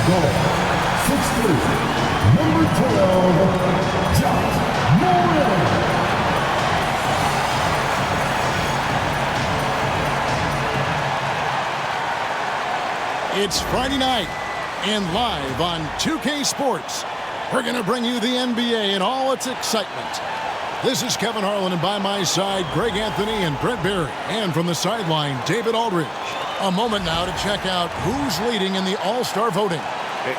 Goal, 6'3", number 12, Josh Moran. It's Friday night, and live on 2K Sports, we're going to bring you the NBA and all its excitement. This is Kevin Harlan, and by my side, Greg Anthony and Brent Berry. And from the sideline, David Aldridge. A moment now to check out who's leading in the All-Star voting.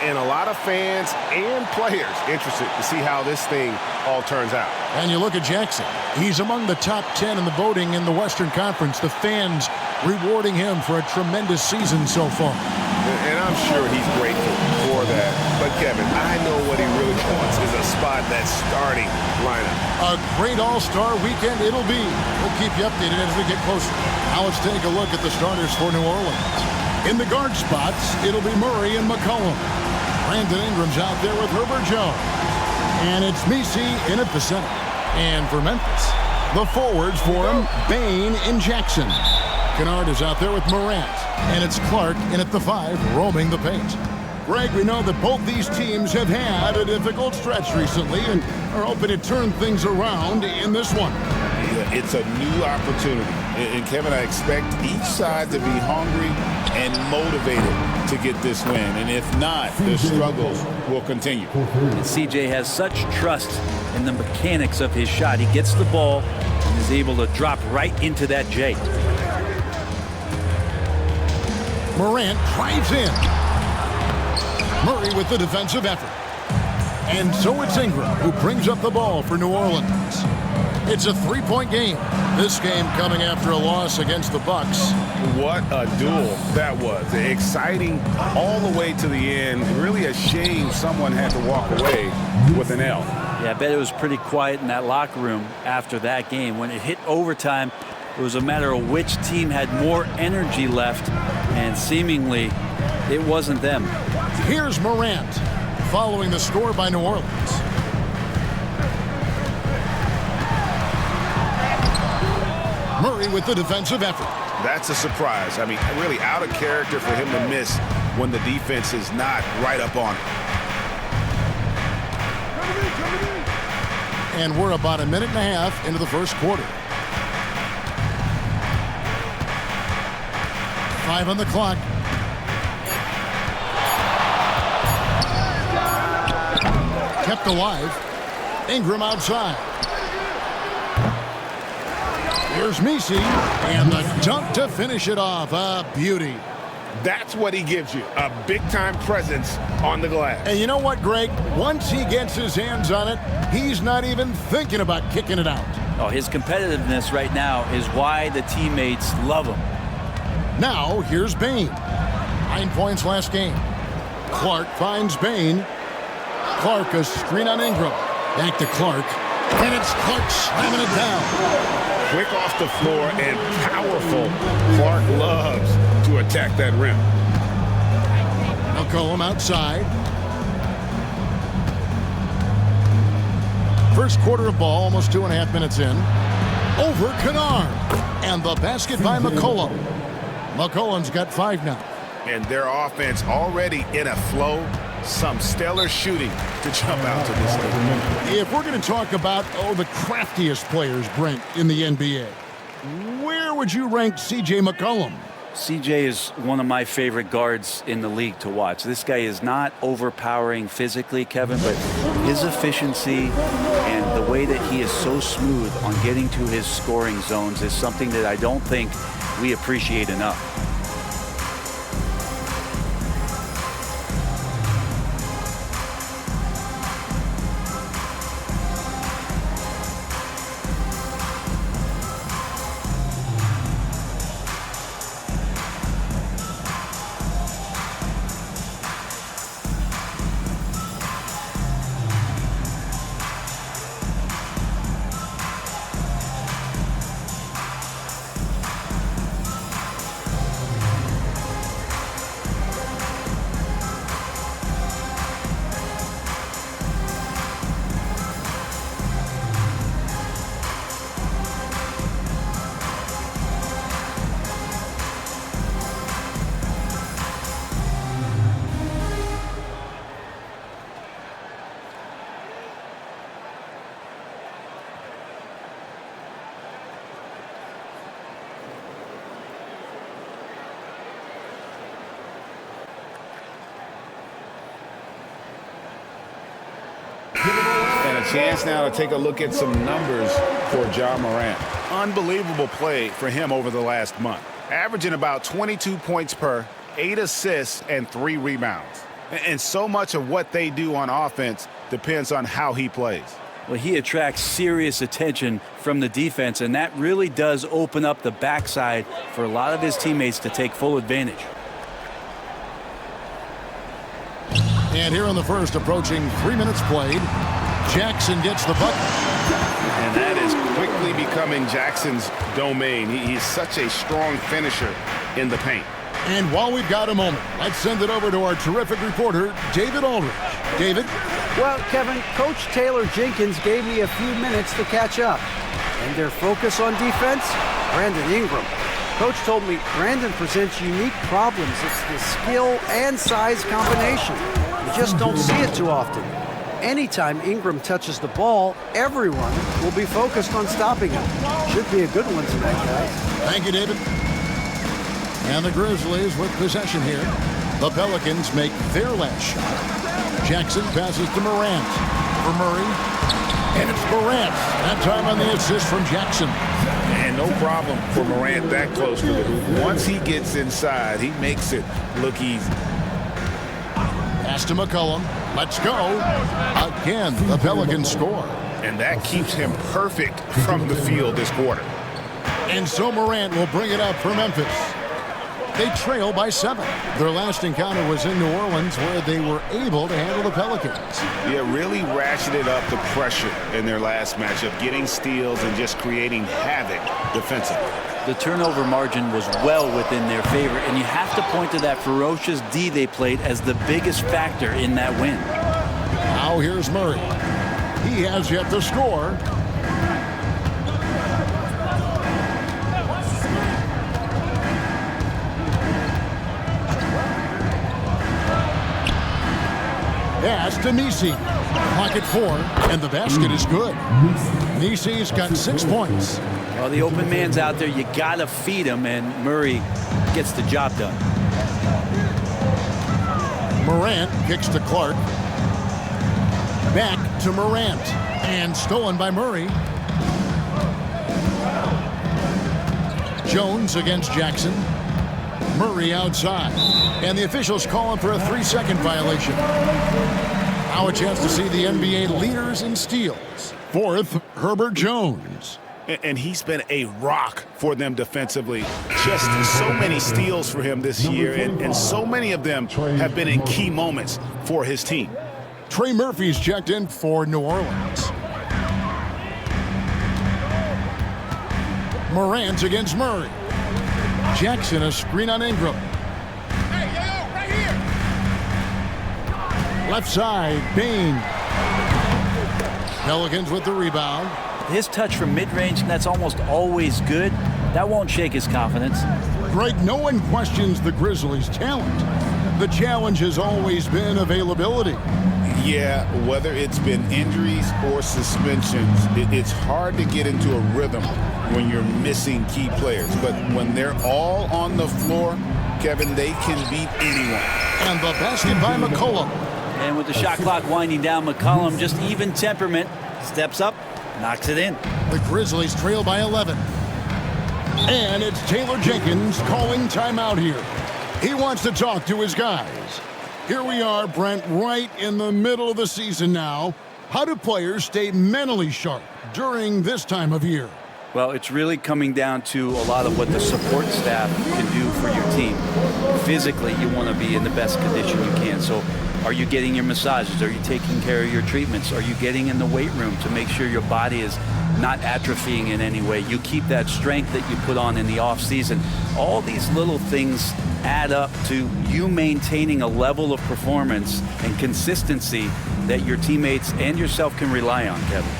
And a lot of fans and players interested to see how this thing all turns out. And you look at Jackson. He's among the top 10 in the voting in the Western Conference. The fans rewarding him for a tremendous season so far. And I'm sure he's grateful for that. But, Kevin, I know what he really wants is a spot in that starting lineup. A great All-Star weekend it'll be. We'll keep you updated as we get closer. Now let's take a look at the starters for New Orleans. In the guard spots, it'll be Murray and McCollum. Brandon Ingram's out there with Herbert Jones. And it's Messi in at the center. And for Memphis, the forwards for him, Bane and Jackson. Kennard is out there with Morant. And it's Clark in at the 5, roaming the paint. Greg, we know that both these teams have had a difficult stretch recently and are hoping to turn things around in this one. Yeah, it's a new opportunity. And Kevin, I expect each side to be hungry and motivated to get this win. And if not, the struggles will continue. And CJ has such trust in the mechanics of his shot. He gets the ball and is able to drop right into that J. Morant drives in. Murray with the defensive effort. And so it's Ingram who brings up the ball for New Orleans. It's a three-point game. This game coming after a loss against the Bucks. What a duel that was. Exciting all the way to the end. Really a shame someone had to walk away with an L. Yeah, I bet it was pretty quiet in that locker room after that game. When it hit overtime, it was a matter of which team had more energy left, and seemingly it wasn't them. Here's Morant following the score by New Orleans. Murray with the defensive effort. That's a surprise. I mean, really out of character for him to miss when the defense is not right up on him. And we're about a minute and a half into the first quarter. 5 on the clock. Kept alive. Ingram outside. Here's Messi, and the dunk to finish it off. A beauty. That's what he gives you, a big-time presence on the glass. And you know what, Greg? Once he gets his hands on it, he's not even thinking about kicking it out. Oh, his competitiveness right now is why the teammates love him. Now, here's Bane. 9 points last game. Clark finds Bane. Clark, a screen on Ingram. Back to Clark. And it's Clark slamming it down. Quick off the floor and powerful. Clark loves to attack that rim. McCollum outside. First quarter of ball, almost 2.5 minutes in. Over Kennard. And the basket by McCollum. McCollum's got 5 now. And their offense already in a flow. Some stellar shooting to jump out to this game. If we're going to talk about, the craftiest players, Brent, in the NBA, where would you rank C.J. McCollum? CJ is one of my favorite guards in the league to watch. This guy is not overpowering physically, Kevin, but his efficiency and the way that he is so smooth on getting to his scoring zones is something that I don't think we appreciate enough. chance now to take a look at some numbers for Ja Morant. Unbelievable play for him over the last month. Averaging about 22 points per, 8 assists, and 3 rebounds. And so much of what they do on offense depends on how he plays. Well, he attracts serious attention from the defense, and that really does open up the backside for a lot of his teammates to take full advantage. And here in the first, approaching 3 minutes played, Jackson gets the bucket. And that is quickly becoming Jackson's domain. He's such a strong finisher in the paint. And while we've got a moment, let's send it over to our terrific reporter, David Aldridge. David? Well, Kevin, Coach Taylor Jenkins gave me a few minutes to catch up. And their focus on defense, Brandon Ingram. Coach told me Brandon presents unique problems. It's the skill and size combination. You just don't see it too often. Anytime Ingram touches the ball, everyone will be focused on stopping him. Should be a good one tonight, guys. Thank you, David. And the Grizzlies with possession here. The Pelicans make their last shot. Jackson passes to Morant. For Murray. And it's Morant. That time on the assist from Jackson. And no problem for Morant that close to the hoop. Once he gets inside, he makes it look easy. Pass to McCollum. Let's go. Again, the Pelicans score. And that keeps him perfect from the field this quarter. And so Morant will bring it up for Memphis. They trail by 7. Their last encounter was in New Orleans, where they were able to handle the Pelicans. Yeah, really ratcheted up the pressure in their last matchup, getting steals and just creating havoc defensively. The turnover margin was well within their favor, and you have to point to that ferocious D they played as the biggest factor in that win. Now here's Murray. He has yet to score. Pass to Nisi. Pocket 4, and the basket is good. Nisi's got 6 points. Well, the open man's out there. You got to feed him, and Murray gets the job done. Morant kicks to Clark. Back to Morant. And stolen by Murray. Jones against Jackson. Murray outside. And the officials call him for a 3-second violation. Now a chance to see the NBA leaders in steals. Fourth, Herbert Jones. And he's been a rock for them defensively. Just so many steals for him this year, and so many of them have been in key moments for his team. Trey Murphy's checked in for New Orleans. Morant against Murray. Jackson a screen on Ingram. Hey, yo, right here. Left side, Bain. Pelicans with the rebound. His touch from mid-range, that's almost always good. That won't shake his confidence. Greg, no one questions the Grizzlies' talent. The challenge has always been availability. Yeah, whether it's been injuries or suspensions, it's hard to get into a rhythm when you're missing key players. But when they're all on the floor, Kevin, they can beat anyone. And the basket by McCollum. And with the shot clock winding down, McCollum, just even temperament, steps up, knocks it in. The Grizzlies trail by 11. And it's Taylor Jenkins calling timeout here. He wants to talk to his guys. Here we are, Brent, right in the middle of the season now. How do players stay mentally sharp during this time of year? Well, it's really coming down to a lot of what the support staff can do for your team. Physically, you want to be in the best condition you can. So are you getting your massages? Are you taking care of your treatments? Are you getting in the weight room to make sure your body is not atrophying in any way? You keep that strength that you put on in the off season. All these little things add up to you maintaining a level of performance and consistency that your teammates and yourself can rely on, Kevin.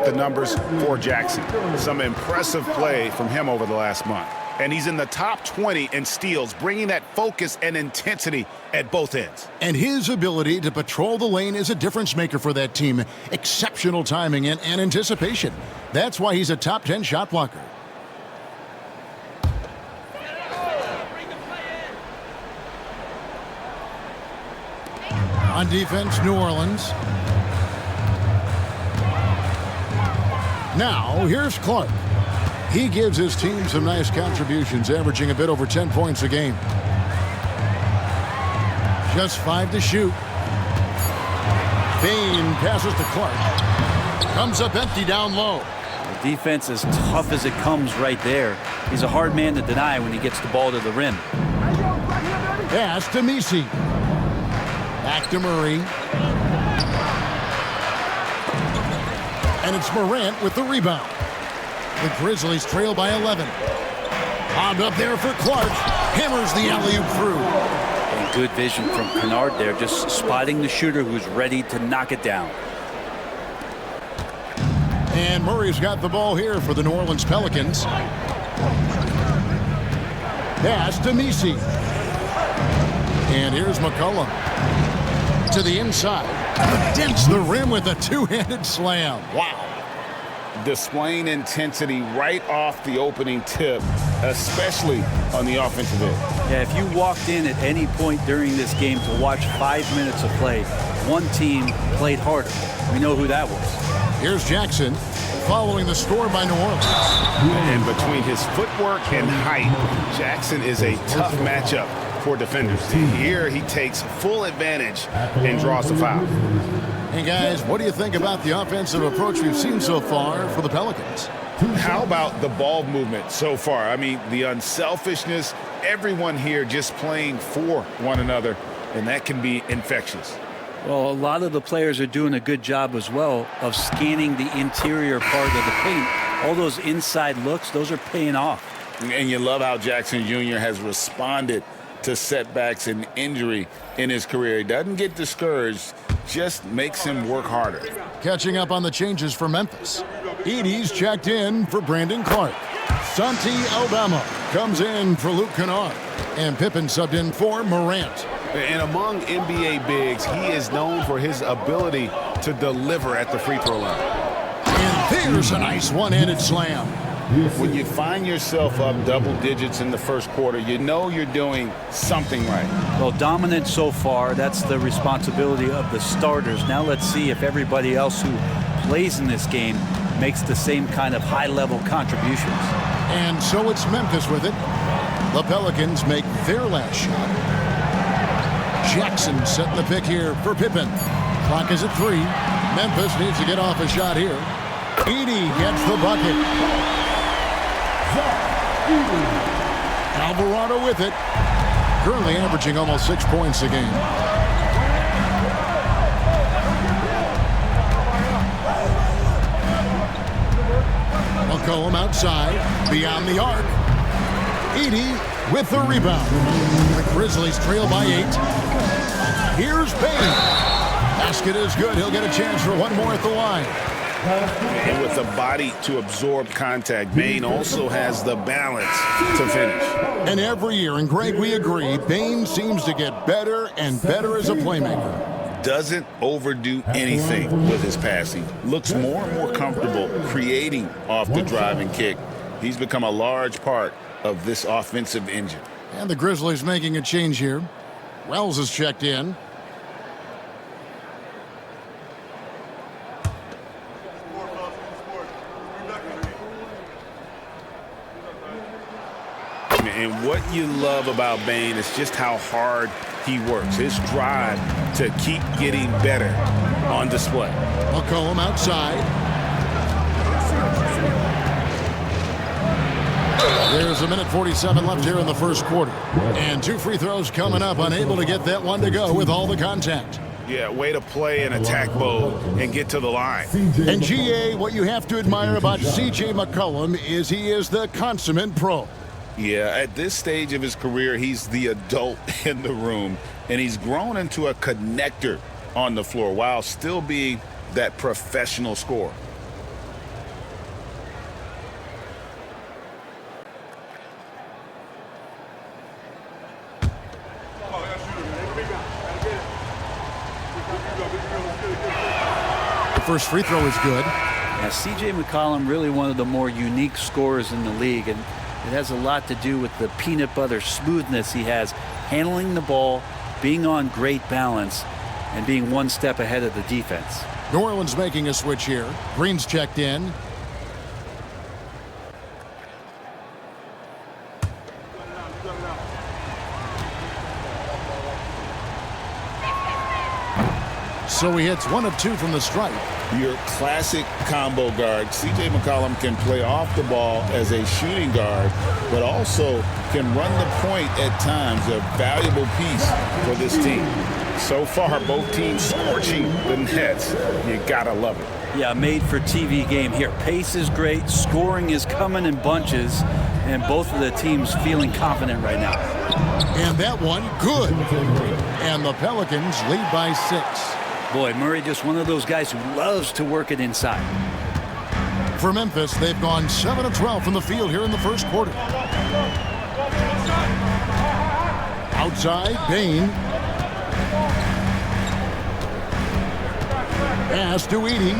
at the numbers for Jackson. Some impressive play from him over the last month. And he's in the top 20 in steals, bringing that focus and intensity at both ends. And his ability to patrol the lane is a difference maker for that team. Exceptional timing and anticipation. That's why he's a top 10 shot blocker. On defense, New Orleans. Now, here's Clark. He gives his team some nice contributions, averaging a bit over 10 points a game. Just 5 to shoot. Bain passes to Clark. Comes up empty down low. The defense is tough as it comes right there. He's a hard man to deny when he gets the ball to the rim. Pass to Misi. Back to Murray. And it's Morant with the rebound. The Grizzlies trail by 11. Bombed up there for Clark. Hammers the alley-oop through. And good vision from Kennard there, just spotting the shooter who's ready to knock it down. And Murray's got the ball here for the New Orleans Pelicans. Pass to Misi. And here's McCollum. To the inside. Dents the rim with a two-handed slam. Wow. Displaying intensity right off the opening tip, especially on the offensive end. Yeah, if you walked in at any point during this game to watch 5 minutes of play, one team played harder. We know who that was. Here's Jackson following the score by New Orleans. And between his footwork and height, Jackson is a tough matchup for defenders. Here he takes full advantage and draws the foul. Hey guys, what do you think about the offensive approach we've seen so far for the Pelicans? How about the ball movement so far? I mean, the unselfishness, everyone here just playing for one another, and that can be infectious. Well, a lot of the players are doing a good job as well of scanning the interior part of the paint. All those inside looks, those are paying off. And you love how Jackson Jr. has responded to setbacks and injury in his career. He doesn't get discouraged, just makes him work harder. Catching up on the changes for Memphis. Edie's checked in for Brandon Clark. Santi Aldama comes in for Luke Kennard. And Pippen subbed in for Morant. And among NBA bigs, he is known for his ability to deliver at the free throw line. And there's a nice one-handed slam. When you find yourself up double digits in the first quarter, you know you're doing something right. Well, dominant so far. That's the responsibility of the starters. Now let's see if everybody else who plays in this game makes the same kind of high-level contributions. And so it's Memphis with it. The Pelicans make their last shot. Jackson setting the pick here for Pippen. Clock is at 3. Memphis needs to get off a shot here. Edie gets the bucket. Alvarado with it. Currently averaging almost 6 points a game. McCollum outside, beyond the arc. Edie with the rebound. The Grizzlies trail by 8. Here's Bain. Basket is good. He'll get a chance for one more at the line. And with the body to absorb contact, Bain also has the balance to finish. And every year, and Greg, we agree, Bain seems to get better and better as a playmaker. Doesn't overdo anything with his passing. Looks more and more comfortable creating off the driving kick. He's become a large part of this offensive engine. And the Grizzlies making a change here. Wells is checked in. And what you love about Bain is just how hard he works. His drive to keep getting better on display. McCollum outside. There's a minute 47 left here in the first quarter. And 2 free throws coming up. Unable to get that one to go with all the contact. Yeah, way to play in attack mode and get to the line. And GA, what you have to admire about C.J. McCollum is he is the consummate pro. Yeah, at this stage of his career, he's the adult in the room, and he's grown into a connector on the floor while still being that professional scorer. The first free throw is good. Yeah, C.J. McCollum, really one of the more unique scorers in the league, and it has a lot to do with the peanut butter smoothness he has, handling the ball, being on great balance, and being one step ahead of the defense. New Orleans making a switch here. Green's checked in. So he hits 1 of 2 from the stripe. Your classic combo guard. C.J. McCollum can play off the ball as a shooting guard, but also can run the point at times, a valuable piece for this team. So far, both teams scorching the nets. You gotta love it. Yeah, made for TV game here. Pace is great, scoring is coming in bunches, and both of the teams feeling confident right now. And that one, good. And the Pelicans lead by 6. Boy, Murray just one of those guys who loves to work it inside. For Memphis, they've gone 7 of 12 from the field here in the first quarter. Outside, Bain. Pass to Edey.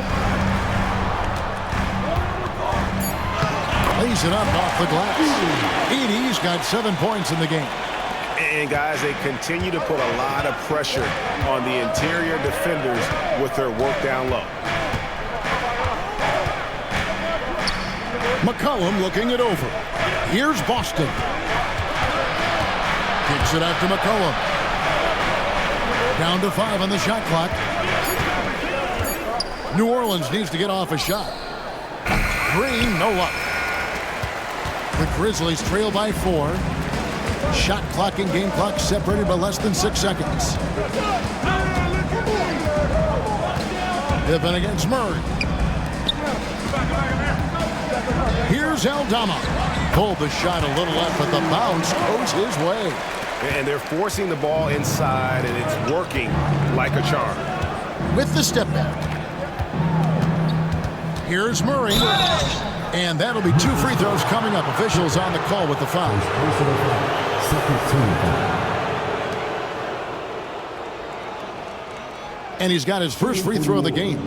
Lays it up off the glass. Edey's got 7 points in the game. And guys, they continue to put a lot of pressure on the interior defenders with their work down low. McCollum looking it over. Here's Boston. Kicks it out to McCollum. Down to 5 on the shot clock. New Orleans needs to get off a shot. Green, no luck. The Grizzlies trail by 4. Shot clock and game clock separated by less than 6 seconds. Pippen against Murray. Here's Aldama. Pulled the shot a little left, but the bounce goes his way. And they're forcing the ball inside, and it's working like a charm. With the step back. Here's Murray. And that'll be 2 free throws coming up. Officials on the call with the foul. And he's got his first free throw of the game.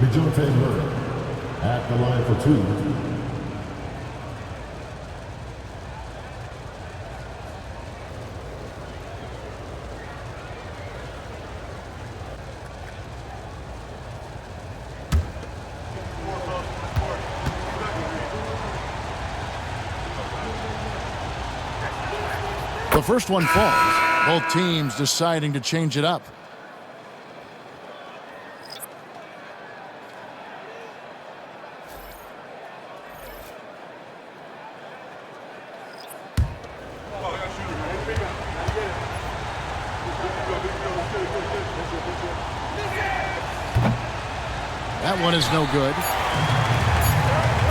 Murray at the line for 2. The first one falls. Both teams deciding to change it up. That one is no good.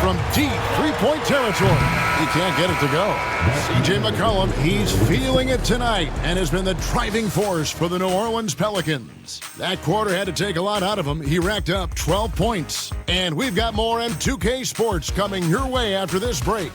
From deep three-point territory. He can't get it to go. C.J. McCollum, he's feeling it tonight and has been the driving force for the New Orleans Pelicans. That quarter had to take a lot out of him. He racked up 12 points. And we've got more M2K Sports coming your way after this break.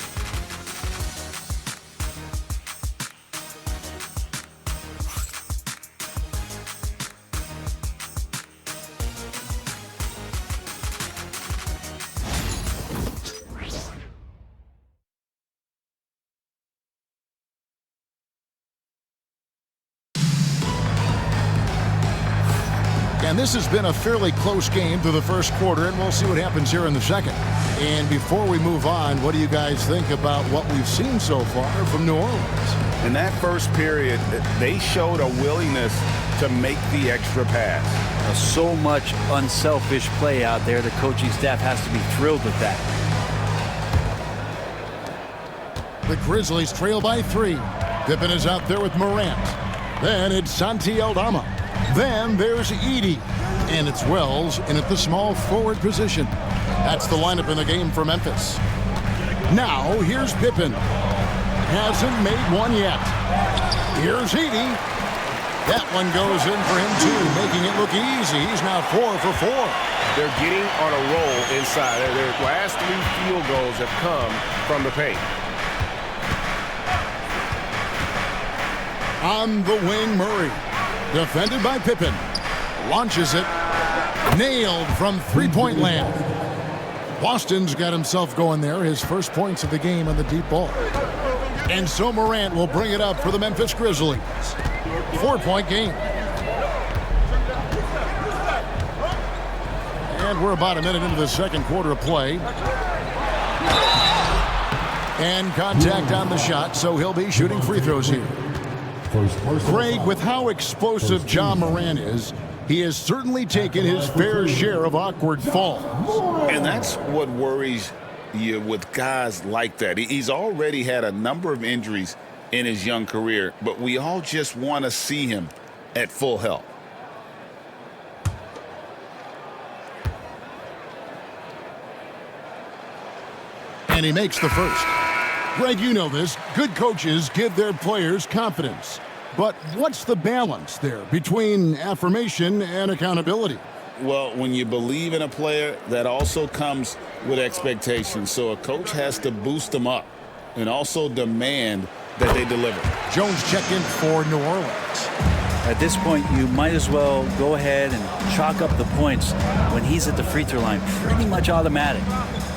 And this has been a fairly close game through the first quarter, and we'll see what happens here in the second. And before we move on, what do you guys think about what we've seen so far from New Orleans? In that first period, they showed a willingness to make the extra pass. So much unselfish play out there. The coaching staff has to be thrilled with that. The Grizzlies trail by 3. Pippen is out there with Morant. Then it's Santi Aldama. Then there's Edey. And it's Wells in at the small forward position. That's the lineup in the game for Memphis. Now here's Pippen. Hasn't made one yet. Here's Edey. That one goes in for him too, making it look easy. He's now 4 for 4. They're getting on a roll inside. Their last 3 field goals have come from the paint. On the wing, Murray. Defended by Pippen. Launches it. Nailed from three-point land. Boston's got himself going there. His first points of the game on the deep ball. And so Morant will bring it up for the Memphis Grizzlies. 4-point game. And we're about a minute into the second quarter of play. And contact on the shot, so he'll be shooting free throws here. Greg, with how explosive Ja Morant is, he has certainly taken his fair share of awkward falls. And that's what worries you with guys like that. He's already had a number of injuries in his young career, but we all just want to see him at full health. And he makes the first. Greg, you know this. Good coaches give their players confidence. But what's the balance there between affirmation and accountability? Well, when you believe in a player, that also comes with expectations. So a coach has to boost them up and also demand that they deliver. Jones checked in for New Orleans. At this point, you might as well go ahead and chalk up the points when he's at the free throw line. Pretty much automatic.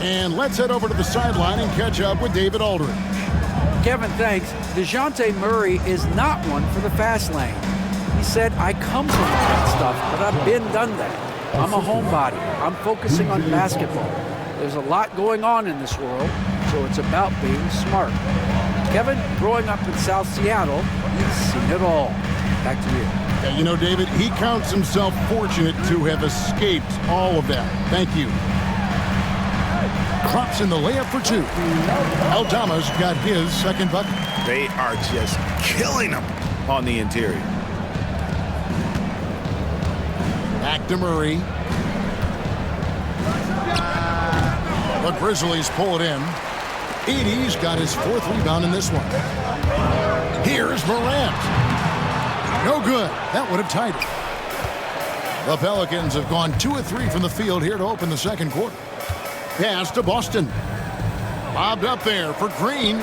And let's head over to the sideline and catch up with David Aldridge. Kevin, thanks. DeJounte Murray is not one for the fast lane. He said, I come from that stuff, but I've been done that. I'm a homebody. I'm focusing on basketball. There's a lot going on in this world, so it's about being smart. Kevin, growing up in South Seattle, he's seen it all. Back to you. Yeah, you know, David, he counts himself fortunate to have escaped all of that. Thank you. Crops in the layup for two. Aldama's got his second bucket. They are just killing him on the interior. Back to Murray. The Grizzlies pull it in. Edey's got his fourth rebound in this one. Here's Morant. No good. That would have tied it. The Pelicans have gone 2 of 3 from the field here to open the second quarter. Pass to Boston. Lobbed up there for Green.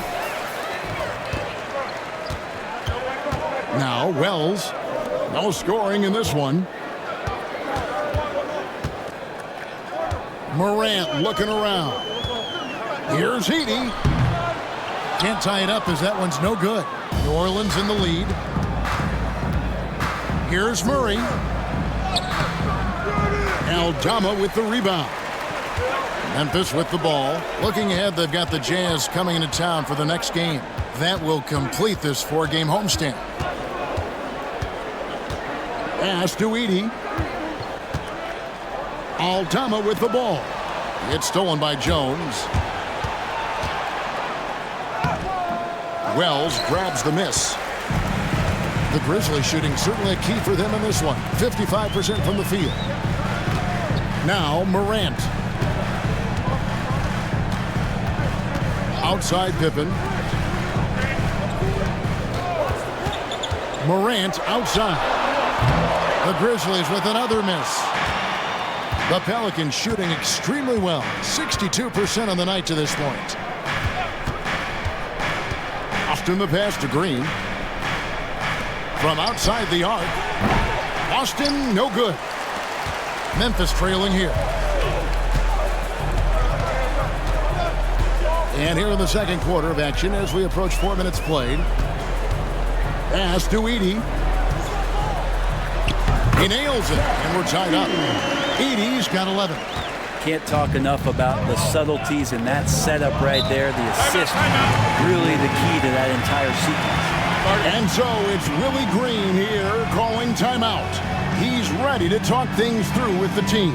Now Wells. No scoring in this one. Morant looking around. Here's Edey. Can't tie it up as that one's no good. New Orleans in the lead. Here's Murray. Aldama with the rebound. Memphis with the ball. Looking ahead, they've got the Jazz coming into town for the next game. That will complete this 4-game homestand. Pass to Edey. Aldama with the ball. It's stolen by Jones. Wells grabs the miss. The Grizzlies shooting certainly a key for them in this one. 55% from the field. Now Morant. Outside Pippen. Morant outside. The Grizzlies with another miss. The Pelicans shooting extremely well. 62% on the night to this point. Austin the pass to Green. From outside the arc. Austin, no good. Memphis trailing here. And here in the second quarter of action as we approach 4 minutes played. Pass to Edey. He nails it, and we're tied up. Edey's got 11. Can't talk enough about the subtleties in that setup right there. The assist, really the key to that entire sequence. And so it's Willie Green here calling timeout. He's ready to talk things through with the team.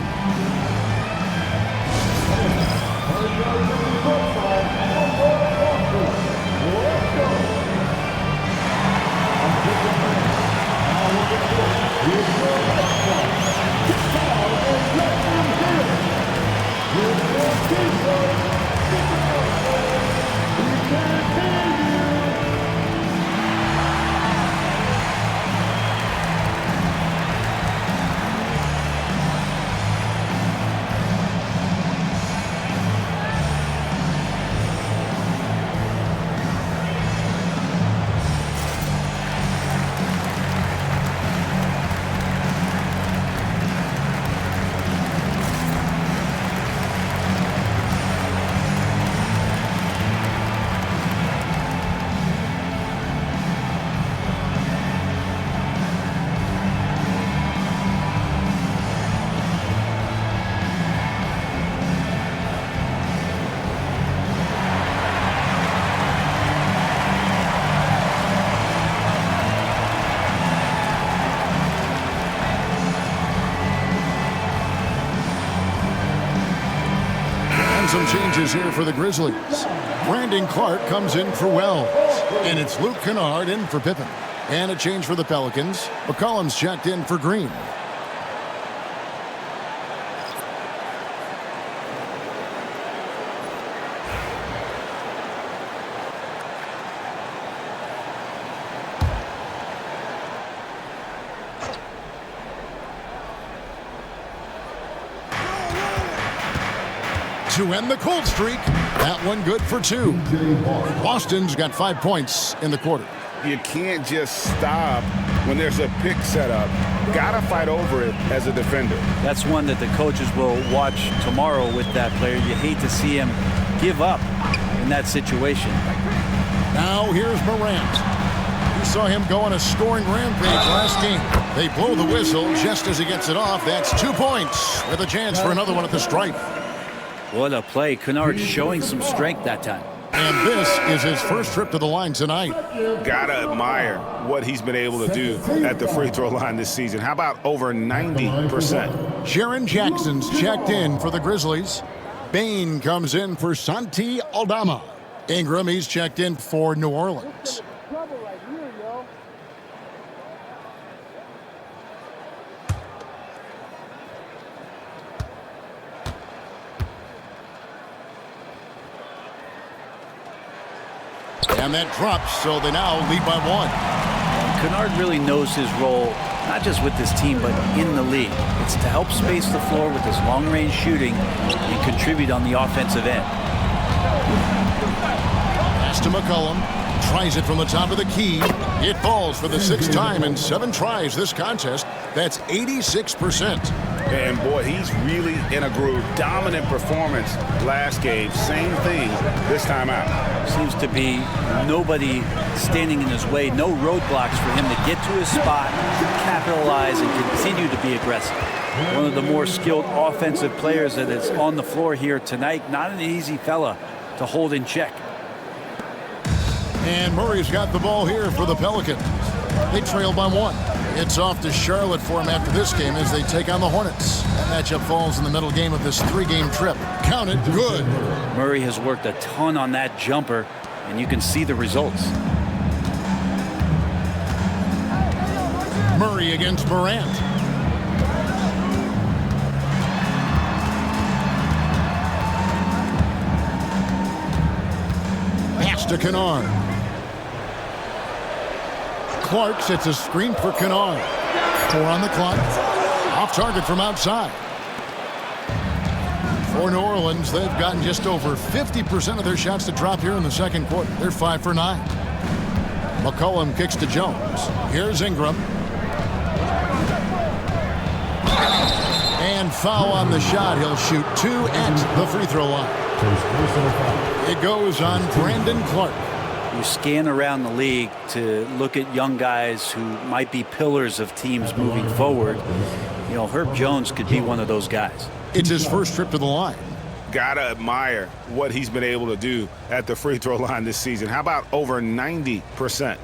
And some changes here for the Grizzlies. Brandon Clark comes in for Wells. And it's Luke Kennard in for Pippen. And a change for the Pelicans. McCollum's checked in for Green. To end the cold streak. That one good for 2. Boston's got 5 points in the quarter. You can't just stop when there's a pick set up. Gotta fight over it as a defender. That's one that the coaches will watch tomorrow with that player. You hate to see him give up in that situation. Now here's Morant. We saw him go on a scoring rampage last game. They blow the whistle just as he gets it off. That's 2 points with a chance for another one at the stripe. What a play. Kennard showing some strength that time. And this is his first trip to the line tonight. Gotta admire what he's been able to do at the free throw line this season. How about over 90%? Sharon Jackson's checked in for the Grizzlies. Bain comes in for Santi Aldama. Ingram, he's checked in for New Orleans. And that drops, so they now lead by 1. Kennard really knows his role, not just with this team, but in the league. It's to help space the floor with his long-range shooting and contribute on the offensive end. Pass to McCollum. Tries it from the top of the key. It falls for the 6th time in 7 tries this contest. That's 86%. And boy, he's really in a groove. Dominant performance last game. Same thing this time out. Seems to be nobody standing in his way. No roadblocks for him to get to his spot, capitalize, and continue to be aggressive. One of the more skilled offensive players that is on the floor here tonight. Not an easy fella to hold in check. And Murray's got the ball here for the Pelicans. They trail by 1. It's off to Charlotte for him after this game as they take on the Hornets. That matchup falls in the middle game of this 3-game trip. Counted, good. Murray has worked a ton on that jumper, and you can see the results. Murray against Morant. Pass to Kennard. Clark sets a screen for Kennard. 4 on the clock. Off target from outside. For New Orleans, they've gotten just over 50% of their shots to drop here in the second quarter. They're 5 for 9. McCollum kicks to Jones. Here's Ingram. And foul on the shot. He'll shoot 2 at the free throw line. It goes on Brandon Clark. You scan around the league to look at young guys who might be pillars of teams moving forward. You know, Herb Jones could be one of those guys. It's his first trip to the line. Gotta admire what he's been able to do at the free throw line this season. How about over 90%?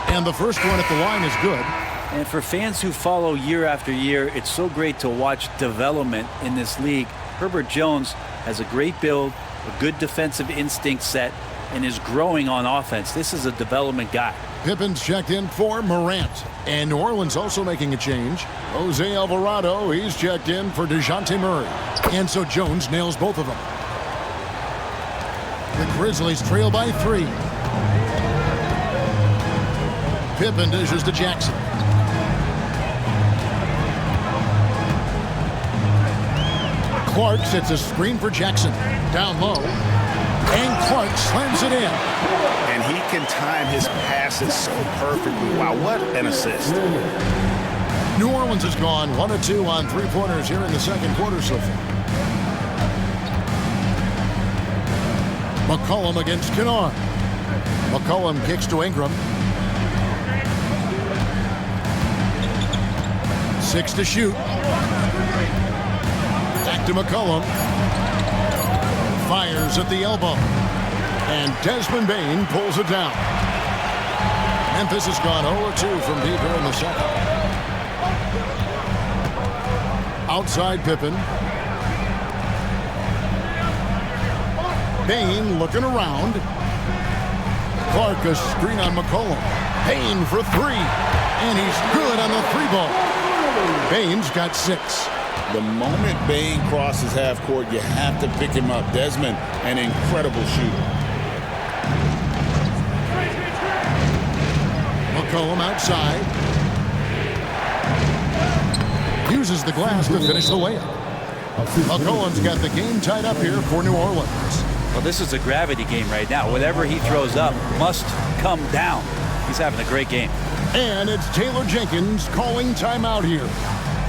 And the first one at the line is good. And for fans who follow year after year, it's so great to watch development in this league. Herbert Jones has a great build, a good defensive instinct set, and is growing on offense. This is a development guy. Pippen's checked in for Morant. And New Orleans also making a change. Jose Alvarado, he's checked in for DeJounte Murray. And so Jones nails both of them. The Grizzlies trail by 3. Pippen dishes to Jackson. Clark sets a screen for Jackson. Down low. And Clark slams it in. And he can time his passes so perfectly. Wow, what an assist. New Orleans has gone 1 of 2 on 3-pointers here in the second quarter so far. McCollum against Kennard. McCollum kicks to Ingram. 6 to shoot. Back to McCollum. Fires at the elbow. And Desmond Bane pulls it down. Memphis has gone 0-2 from deep here in the second. Outside Pippen. Bane looking around. Clark a screen on McCollum. Bane for three. And he's good on the three ball. Bane's got 6. The moment Bane crosses half court, you have to pick him up. Desmond, an incredible shooter. McCollum outside. Uses the glass to finish the layup. McCollum's got the game tied up here for New Orleans. Well, this is a gravity game right now. Whatever he throws up must come down. He's having a great game. And it's Taylor Jenkins calling timeout here.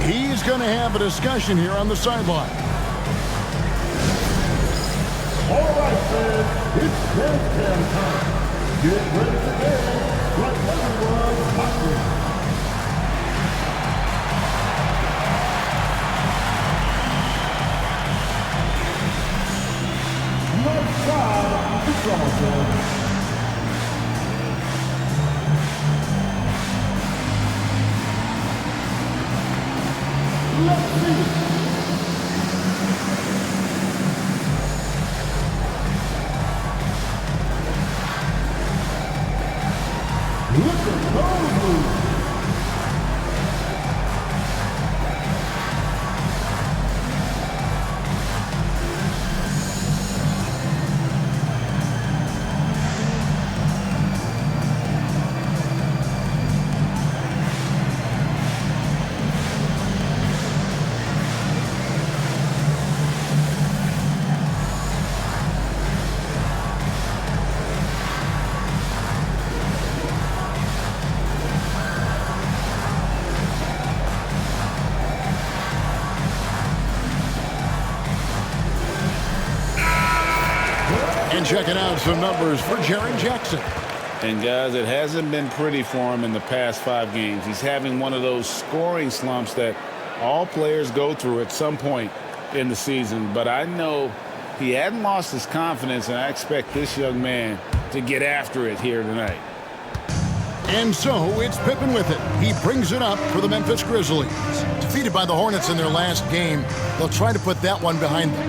He's going to have a discussion here on the sideline. All right, fans, it's dance time. Get ready to dance like everyone's watching. Left side of the crossroads. Let's see. Look at those moves. And checking out some numbers for Jaren Jackson. And guys, it hasn't been pretty for him in the past 5 games. He's having one of those scoring slumps that all players go through at some point in the season. But I know he hadn't lost his confidence, and I expect this young man to get after it here tonight. And so it's Pippen with it. He brings it up for the Memphis Grizzlies. Defeated by the Hornets in their last game, they'll try to put that one behind them.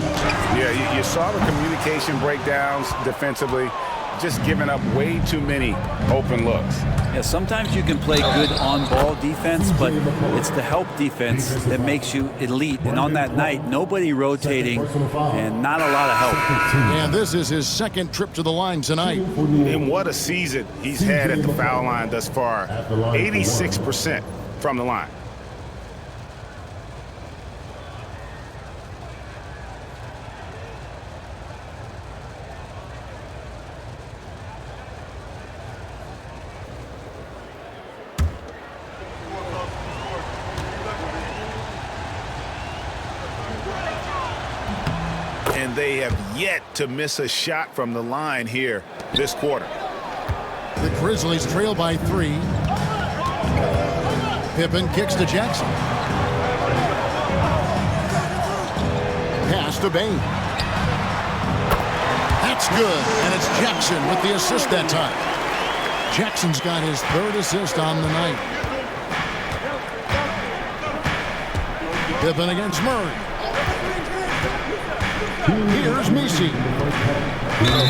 Yeah, you saw the communication breakdowns defensively, just giving up way too many open looks. Yeah, sometimes you can play good on-ball defense, but it's the help defense that makes you elite. And on that night, nobody rotating and not a lot of help. And this is his second trip to the line tonight. And what a season he's had at the foul line thus far. 86% from the line. And they have yet to miss a shot from the line here this quarter. The Grizzlies trail by 3. Pippen kicks to Jackson. Pass to Bane. That's good, and it's Jackson with the assist that time. Jackson's got his 3rd assist on the night. Pippen against Murray. Here's Misi.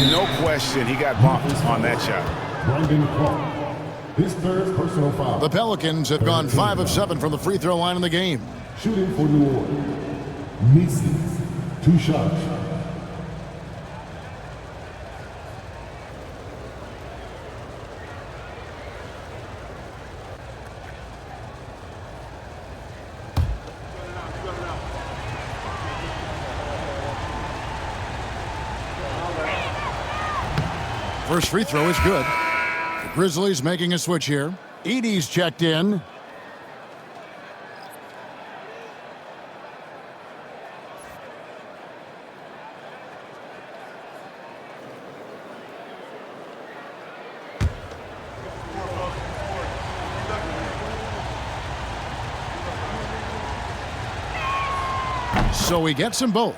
No question, he got bumped on that shot. Brandon Clark, his 3rd personal foul. The Pelicans have gone 5 of 7 from the free throw line in the game. Shooting for New Orleans. Naismith, 2 shots. First free throw is good. The Grizzlies making a switch here. Edey's checked in. So he gets them both.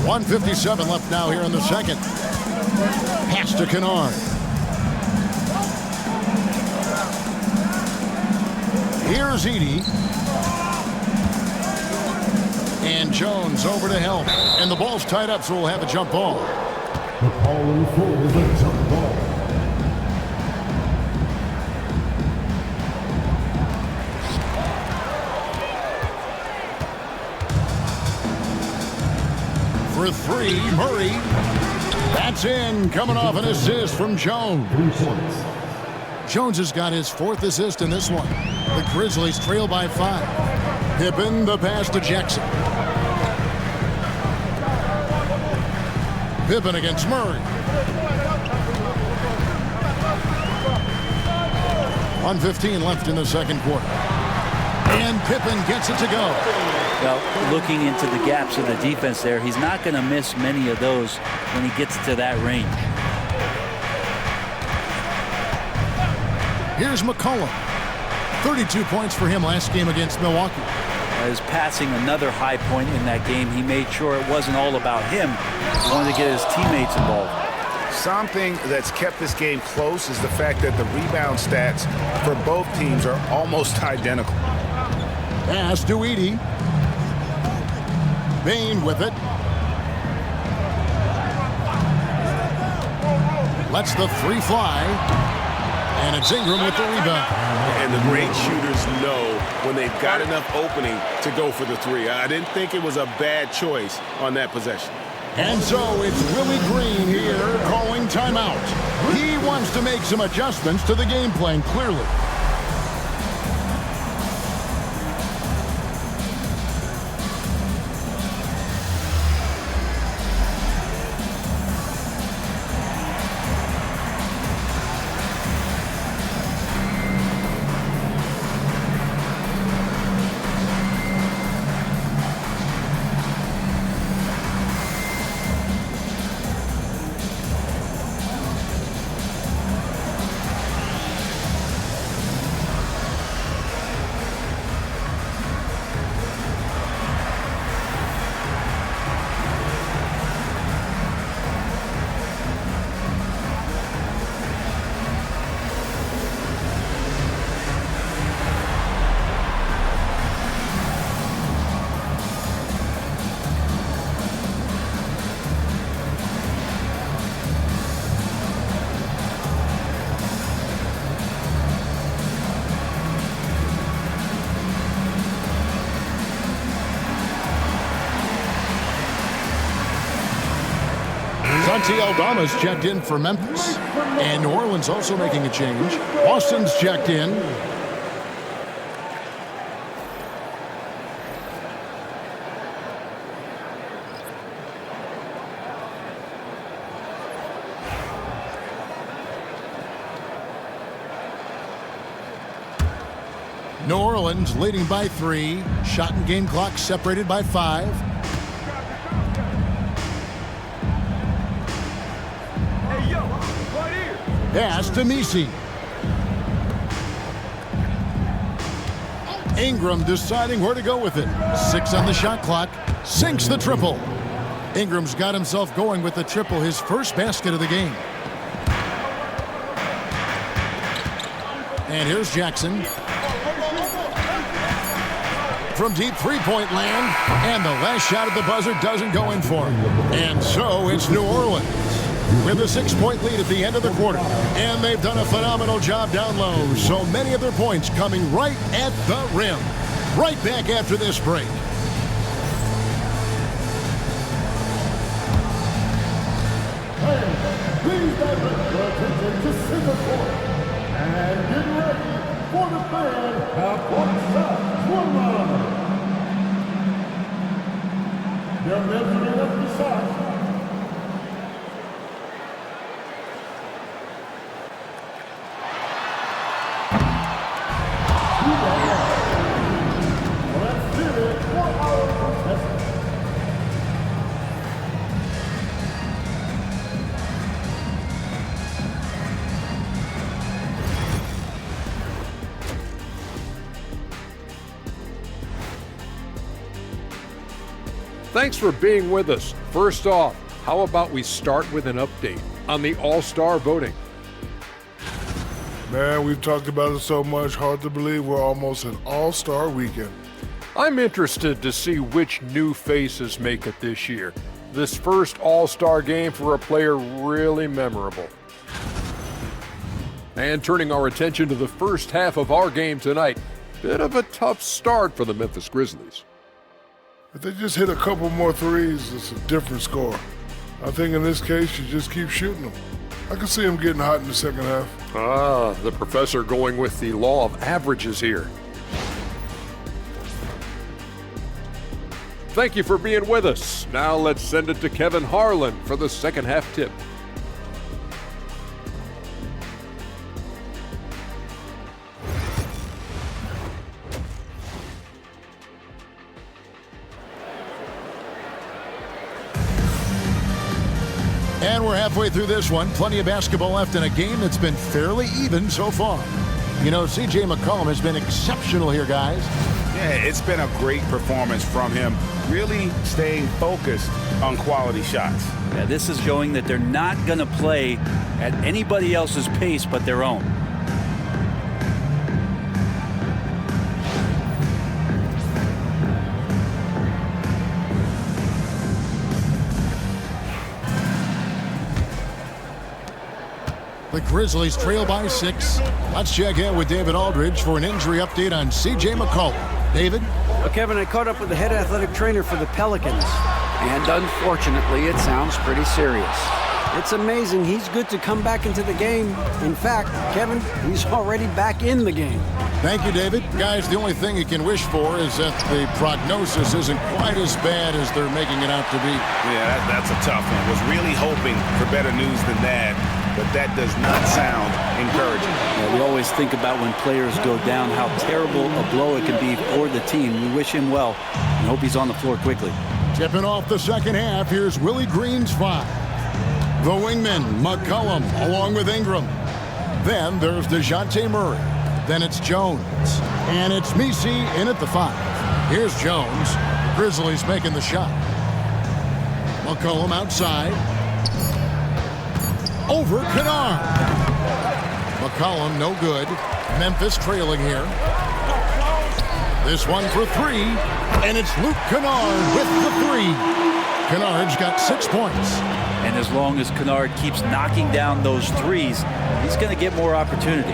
1:57 left now here in the second. Pass to Kennard. Here's Edey. And Jones over to help. And the ball's tied up, so we'll have a jump ball. The call on the floor is a jump ball. For three, Murray. That's in, coming off an assist from Jones. 3 points. Jones has got his 4th assist in this one. The Grizzlies trail by 5. Pippen, the pass to Jackson. Pippen against Murray. 1:15 left in the second quarter. And Pippen gets it to go. Well, looking into the gaps in the defense there, he's not going to miss many of those when he gets to that range. Here's McCollum. 32 points for him last game against Milwaukee. His passing, another high point in that game. He made sure it wasn't all about him. He wanted to get his teammates involved. Something that's kept this game close is the fact that the rebound stats for both teams are almost identical. Pass to Edey. Bain with it. Lets the 3 fly. And it's Ingram with the rebound. And the great shooters know when they've got enough opening to go for the 3. I didn't think it was a bad choice on that possession. And so it's Willie Green here calling timeout. He wants to make some adjustments to the game plan, clearly. Santi Aldama's checked in for Memphis. And New Orleans also making a change. Boston's checked in. New Orleans leading by 3. Shot and game clock separated by 5. Pass to Misi. Ingram deciding where to go with it. 6 on the shot clock. Sinks the triple. Ingram's got himself going with the triple, his first basket of the game. And here's Jackson. From deep three-point land. And the last shot at the buzzer doesn't go in for him. And so it's New Orleans with a 6-point lead at the end of the quarter. And they've done a phenomenal job down low. So many of their points coming right at the rim. Right back after this break. Please direct your attention to center court. And get ready for the fan half-court shot tournament. They're measuring up the shot. Thanks for being with us. First off, how about we start with an update on the All-Star voting? Man, we've talked about it so much, hard to believe we're almost an All-Star weekend. I'm interested to see which new faces make it this year. This first All-Star game for a player really memorable. And turning our attention to the first half of our game tonight, bit of a tough start for the Memphis Grizzlies. If they just hit a couple more threes, it's a different score. I think in this case, you just keep shooting them. I can see them getting hot in the second half. Ah, the professor going with the law of averages here. Thank you for being with us. Now let's send it to Kevin Harlan for the second half tip. And we're halfway through this one. Plenty of basketball left in a game that's been fairly even so far. You know, C.J. McCollum has been exceptional here, guys. Yeah, it's been a great performance from him, really staying focused on quality shots. Yeah, this is showing that they're not going to play at anybody else's pace but their own. The Grizzlies trail by 6. Let's check in with David Aldridge for an injury update on C.J. McCollum. David? Well, Kevin, I caught up with the head athletic trainer for the Pelicans, and unfortunately, it sounds pretty serious. It's amazing he's good to come back into the game. In fact, Kevin, he's already back in the game. Thank you, David. Guys, the only thing you can wish for is that the prognosis isn't quite as bad as they're making it out to be. Yeah, that's a tough one. Was really hoping for better news than that, but that does not sound encouraging. Yeah, we always think about when players go down, how terrible a blow it can be for the team. We wish him well and hope he's on the floor quickly. Tipping off the second half, here's Willie Green's 5. The wingman, McCollum, along with Ingram. Then there's DeJounte Murray. Then it's Jones. And it's Messi in at the 5. Here's Jones. Grizzlies making the shot. McCollum outside. Over Kennard. McCollum no good. Memphis trailing here. This one for 3. And it's Luke Kennard with the 3. Kennard's got 6 points. And as long as Kennard keeps knocking down those threes, he's going to get more opportunity.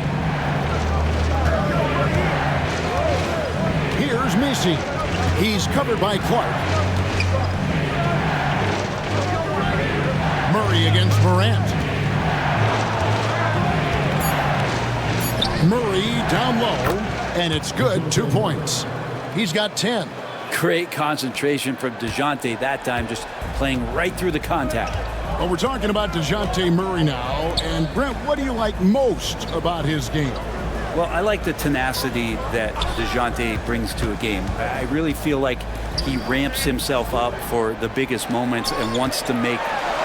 Here's Messi. He's covered by Clark. Murray against Morant. Murray down low, and it's good. 2 points. He's got 10. Great concentration from DeJounte that time, just playing right through the contact. Well, we're talking about DeJounte Murray now. And, Brent, what do you like most about his game? Well, I like the tenacity that DeJounte brings to a game. I really feel like he ramps himself up for the biggest moments and wants to make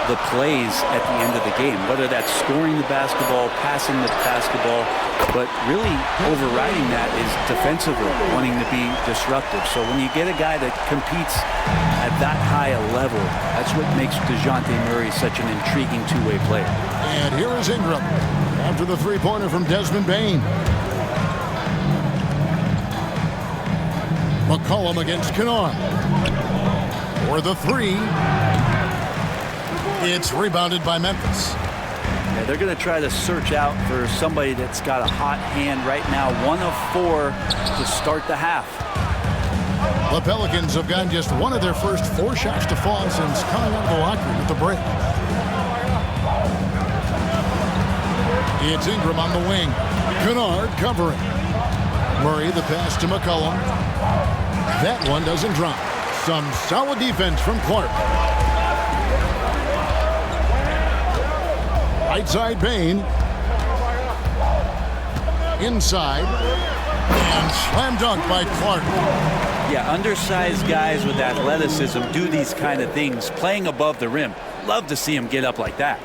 the plays at the end of the game, whether that's scoring the basketball, passing the basketball, but really overriding that is defensively wanting to be disruptive. So when you get a guy that competes at that high a level, that's what makes DeJounte Murray such an intriguing two-way player. And here is Ingram after the three-pointer from Desmond Bane. McCollum against Kennard. For the 3. It's rebounded by Memphis. Yeah, they're going to try to search out for somebody that's got a hot hand right now. 1 of 4 to start the half. The Pelicans have gotten just 1 of their first 4 shots to fall since coming out of the locker room at the break. It's Ingram on the wing. Kennard covering. Murray the pass to McCollum. That one doesn't drop. Some solid defense from Clark. Right side Bane. Inside. And slam dunk by Clark. Yeah, undersized guys with athleticism do these kind of things, playing above the rim. Love to see him get up like that.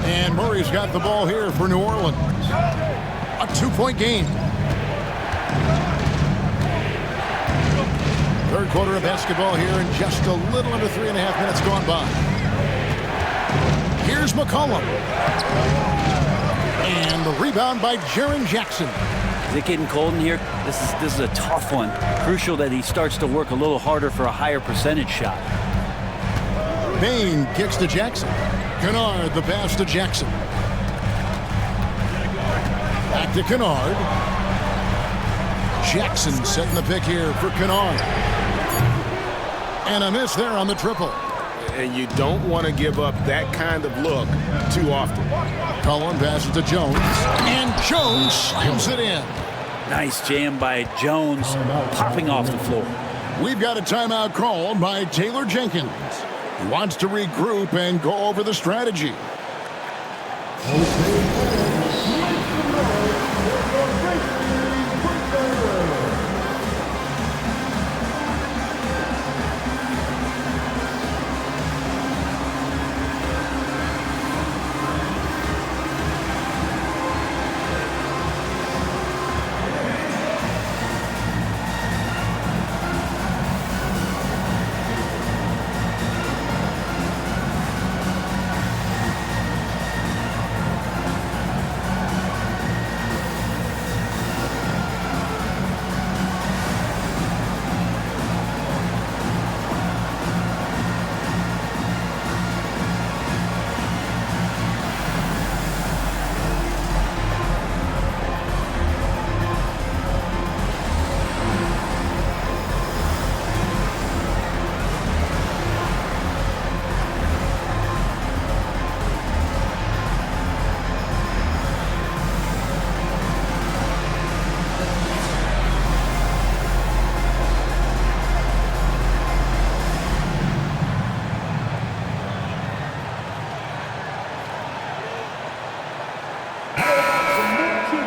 And Murray's got the ball here for New Orleans. A 2-point game. Third quarter of basketball here in just a little under 3.5 minutes gone by. Here's McCollum. And the rebound by Jaren Jackson. Is it getting cold in here? This is a tough one. Crucial that he starts to work a little harder for a higher percentage shot. Bain kicks to Jackson. Kennard, the pass to Jackson. Back to Kennard. Jackson setting the pick here for Kennard. And a miss there on the triple. And you don't want to give up that kind of look too often. Cullen passes to Jones. And Jones slams it in. Nice jam by Jones, popping off the floor. We've got a timeout called by Taylor Jenkins. He wants to regroup and go over the strategy.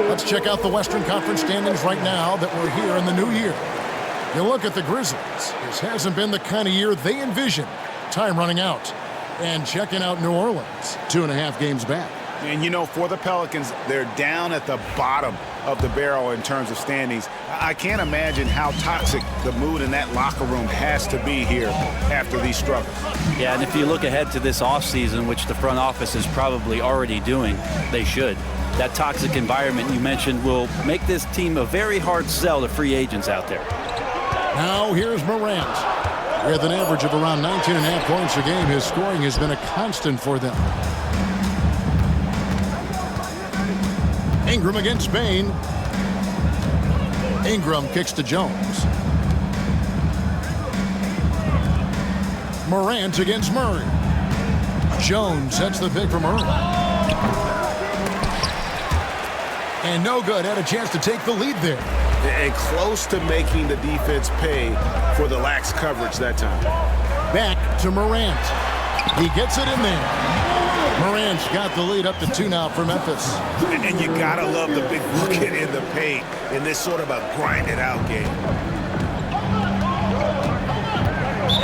Let's check out the Western Conference standings right now that we're here in the new year. You look at the Grizzlies. This hasn't been the kind of year they envisioned. Time running out. And checking out New Orleans, 2.5 games back. And, you know, for the Pelicans, they're down at the bottom of the barrel in terms of standings. I can't imagine how toxic the mood in that locker room has to be here after these struggles. Yeah, and if you look ahead to this offseason, which the front office is probably already doing, they should. That toxic environment you mentioned will make this team a very hard sell to free agents out there. Now here's Morant. With an average of around 19.5 points a game, his scoring has been a constant for them. Ingram against Bain. Ingram kicks to Jones. Morant against Murray. Jones sets the pick for Murray. And no good. Had a chance to take the lead there. And close to making the defense pay for the lax coverage that time. Back to Morant. He gets it in there. Morant's got the lead up to 2 now for Memphis. And you gotta love the big bucket in the paint in this sort of a grinded-out game.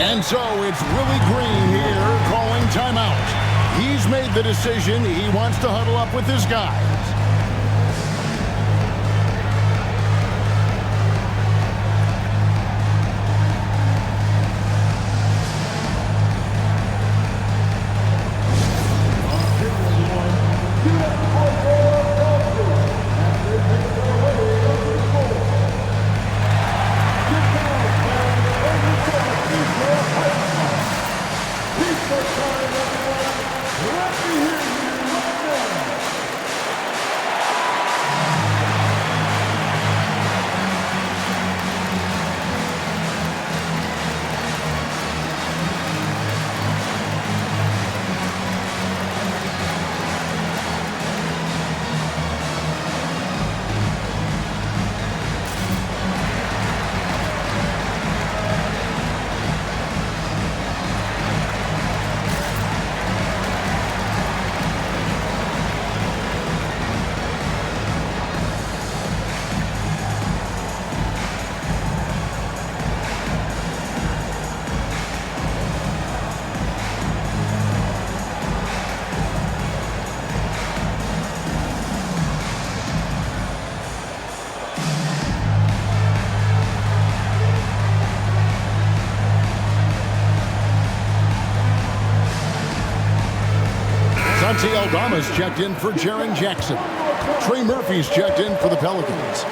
And so it's Willie Green here calling timeout. He's made the decision. He wants to huddle up with his guys. Santi Aldama's checked in for Jaren Jackson. Trey Murphy's checked in for the Pelicans.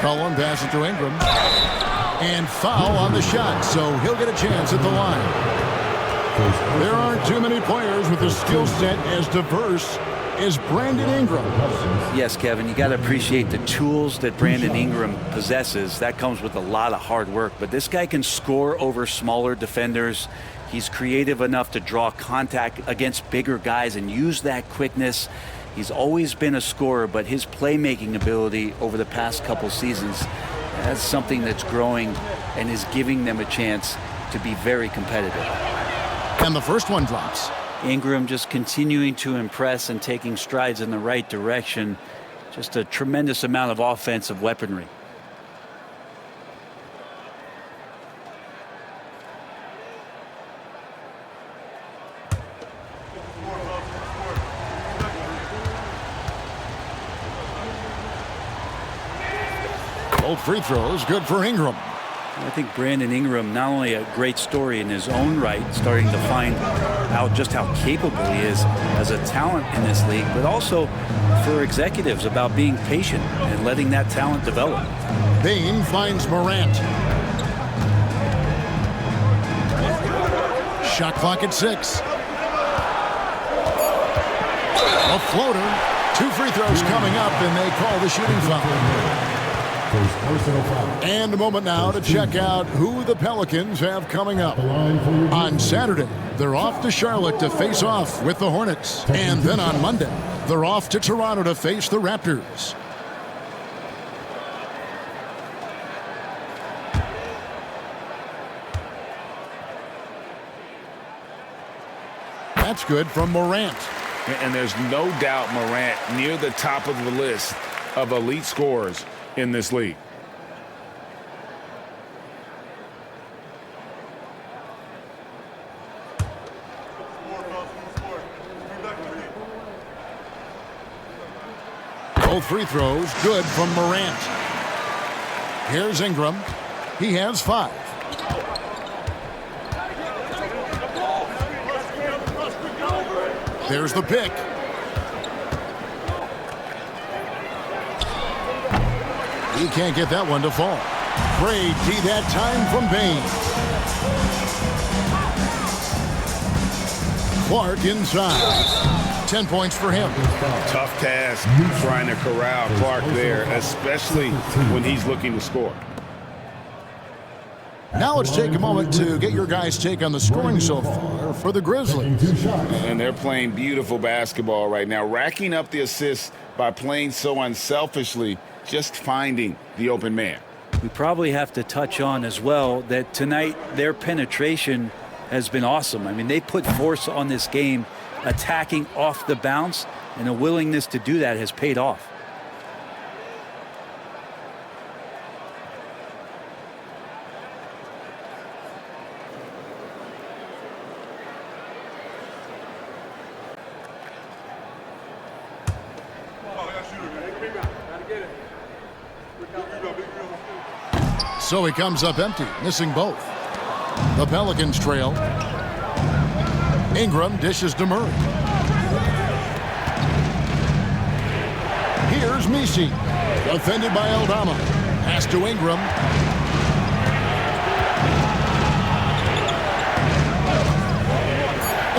Cullen passes to Ingram. And foul on the shot, so he'll get a chance at the line. There aren't too many players with a skill set as diverse as Brandon Ingram. Yes, Kevin, you got to appreciate the tools that Brandon Ingram possesses. That comes with a lot of hard work, but this guy can score over smaller defenders. He's creative enough to draw contact against bigger guys and use that quickness. He's always been a scorer, but his playmaking ability over the past couple seasons has something that's growing and is giving them a chance to be very competitive. And the first one drops. Ingram just continuing to impress and taking strides in the right direction. Just a tremendous amount of offensive weaponry. Both free throws good for Ingram. I think Brandon Ingram, not only a great story in his own right, starting to find out just how capable he is as a talent in this league, but also for executives about being patient and letting that talent develop. Bain finds Morant. Shot clock at 6. A floater. 2 free throws coming up, and they call the shooting foul. And a moment now to check out who the Pelicans have coming up. On Saturday, they're off to Charlotte to face off with the Hornets. And then on Monday, they're off to Toronto to face the Raptors. That's good from Morant. And there's no doubt Morant near the top of the list of elite scorers in this league. Both free throws good from Morant. Here's Ingram. He has 5. There's the pick. He can't get that one to fall. Great D that time from Bain. Clark inside. 10 points for him. Tough task trying to corral Clark there, especially when he's looking to score. Now let's take a moment to get your guys' take on the scoring so far for the Grizzlies. And they're playing beautiful basketball right now, racking up the assists by playing so unselfishly, just finding the open man. We probably have to touch on as well that tonight their penetration has been awesome. I mean, they put force on this game, attacking off the bounce, and a willingness to do that has paid off. So he comes up empty, missing both. The Pelicans trail. Ingram dishes to Murray. Here's Misi. Defended by Aldama. Pass to Ingram.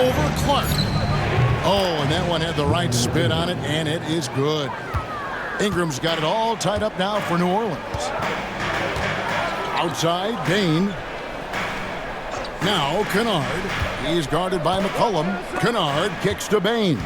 Over Clark. Oh, and that one had the right spin on it, and it is good. Ingram's got it all tied up now for New Orleans. Outside, Bain. Now, Kennard. He's guarded by McCollum. Kennard kicks to Bain.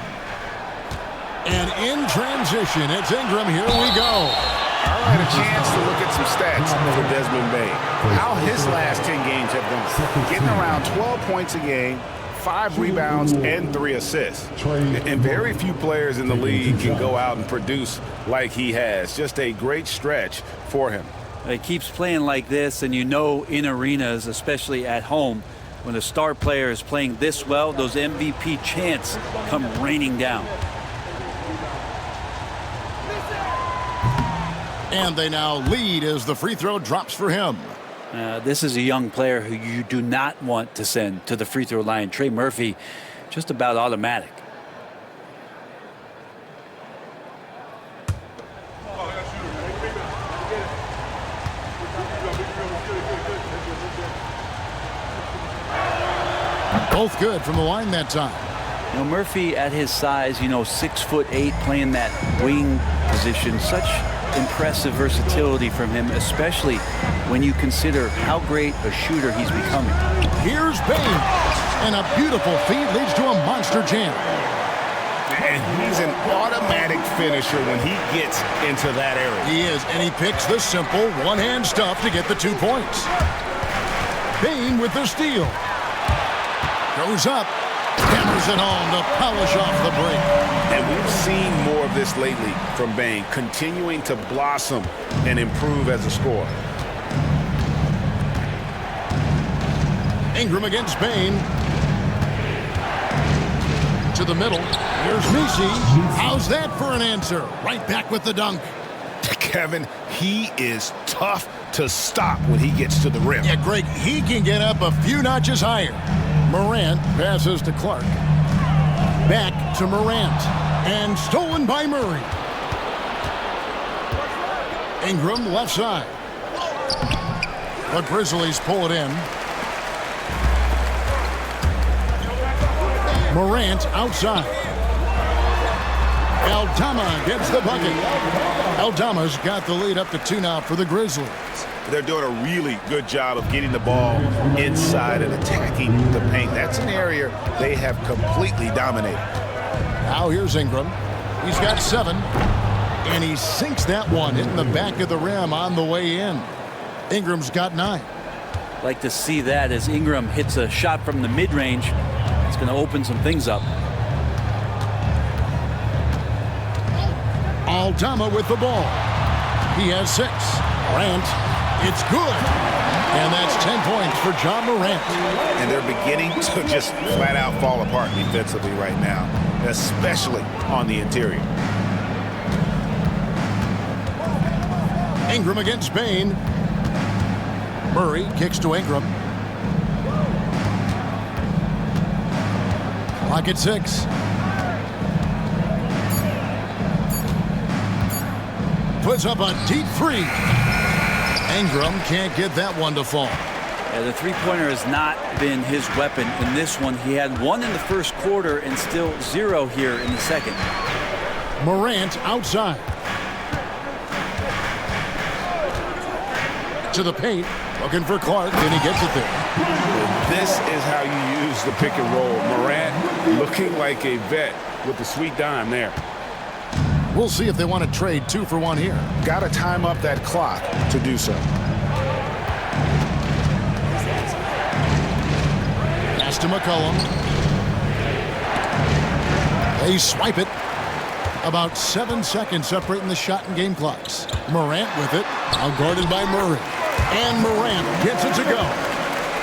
And in transition, it's Ingram. Here we go. All right, a chance to look at some stats for Desmond Bain. How his last 10 games have gone. Getting around 12 points a game, 5 rebounds, and 3 assists. And very few players in the league can go out and produce like he has. Just a great stretch for him. He keeps playing like this, and you know in arenas, especially at home, when a star player is playing this well, those MVP chants come raining down. And they now lead as the free throw drops for him. This is a young player who you do not want to send to the free throw line. Trey Murphy, just about automatic. Both good from the line that time. You know, Murphy at his size, 6'8", playing that wing position, such impressive versatility from him, especially when you consider how great a shooter he's becoming. Here's Bain, and a beautiful feed leads to a monster jam. And he's an automatic finisher when he gets into that area. He is, and he picks the simple one-hand stuff to get the 2 points. Bain with the steal. Goes up, hammers it home to polish off the break. And we've seen more of this lately from Bain, continuing to blossom and improve as a scorer. Ingram against Bain. To the middle. Here's Misi. How's that for an answer? Right back with the dunk. Kevin, he is tough to stop when he gets to the rim. Yeah, Greg, he can get up a few notches higher. Morant passes to Clark. Back to Morant. And stolen by Murray. Ingram left side. The Grizzlies pull it in. Morant outside. Aldama gets the bucket. Aldama's got the lead up to 2 now for the Grizzlies. They're doing a really good job of getting the ball inside and attacking the paint. That's an area they have completely dominated. Now here's Ingram. He's got 7. And he sinks that one, hitting the back of the rim on the way in. Ingram's got 9. Like to see that as Ingram hits a shot from the mid-range. It's going to open some things up. Aldama with the ball. He has 6. Morant, it's good. And that's 10 points for John Morant. And they're beginning to just flat out fall apart defensively right now, especially on the interior. Ingram against Bain. Murray kicks to Ingram. Clock at 6. Puts up a deep 3. Ingram can't get that one to fall. Yeah, the three-pointer has not been his weapon in this one. He had 1 in the first quarter and still 0 here in the second. Morant outside. To the paint, looking for Clark, and he gets it there. This is how you use the pick and roll. Morant looking like a vet with the sweet dime there. We'll see if they want to trade 2 for 1 here. Got to time up that clock to do so. Pass to McCollum. They swipe it. About 7 seconds separating the shot and game clocks. Morant with it, outguarded by Murray. And Morant gets it to go.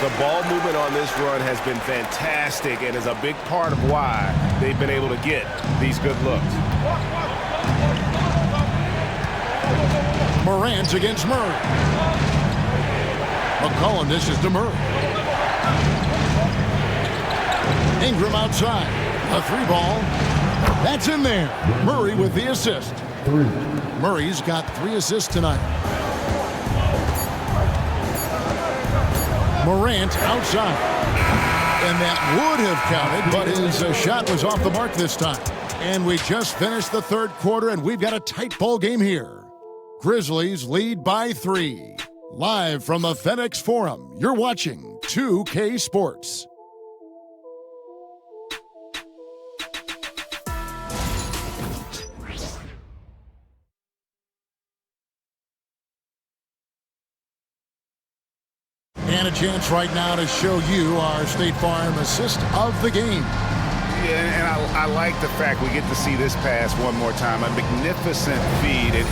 The ball movement on this run has been fantastic and is a big part of why they've been able to get these good looks. Morant against Murray. McCollum dishes to Murray. Ingram outside. A 3-ball. That's in there. Murray with the assist. 3. Murray's got 3 assists tonight. Morant outside. And that would have counted, but his shot was off the mark this time. And we just finished the 3rd quarter, and we've got a tight ball game here. Grizzlies lead by 3. Live from the FedEx Forum, you're watching 2K Sports. And a chance right now to show you our State Farm assist of the game. Yeah, and I like the fact we get to see this pass one more time. A magnificent feed. And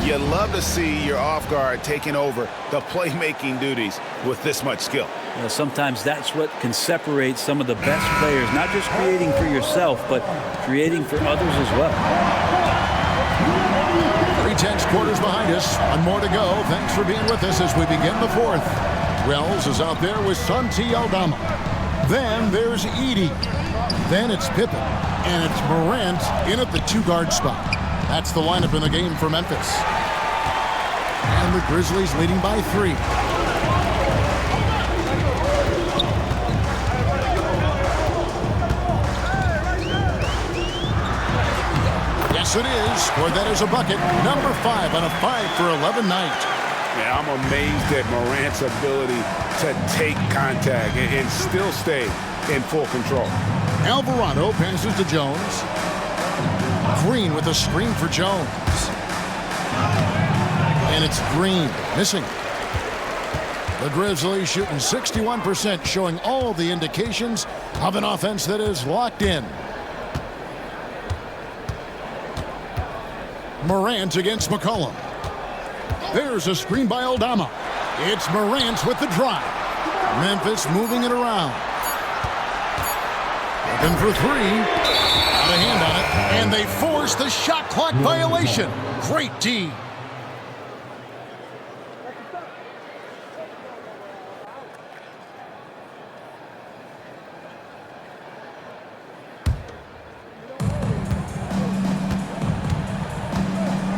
you love to see your off guard taking over the playmaking duties with this much skill. You know, sometimes that's what can separate some of the best players, not just creating for yourself, but creating for others as well. 3/10 quarters behind us. One more to go. Thanks for being with us as we begin the fourth. Wells is out there with Santi Aldama. Then there's Edey. Then it's Pippen. And it's Morant in at the 2-guard spot. That's the lineup in the game for Memphis. And the Grizzlies leading by 3. Yes, it is. For that is a bucket. Number 5 on a 5-for-11 night. Yeah, I'm amazed at Morant's ability to take contact and still stay in full control. Alvarado passes to Jones. Green with a screen for Jones. And it's Green missing. The Grizzlies shooting 61%, showing all the indications of an offense that is locked in. Morant against McCollum. There's a screen by Aldama. It's Morant with the drive. Memphis moving it around. Looking for 3. Got a hand on it. And they force the shot clock violation. Great D.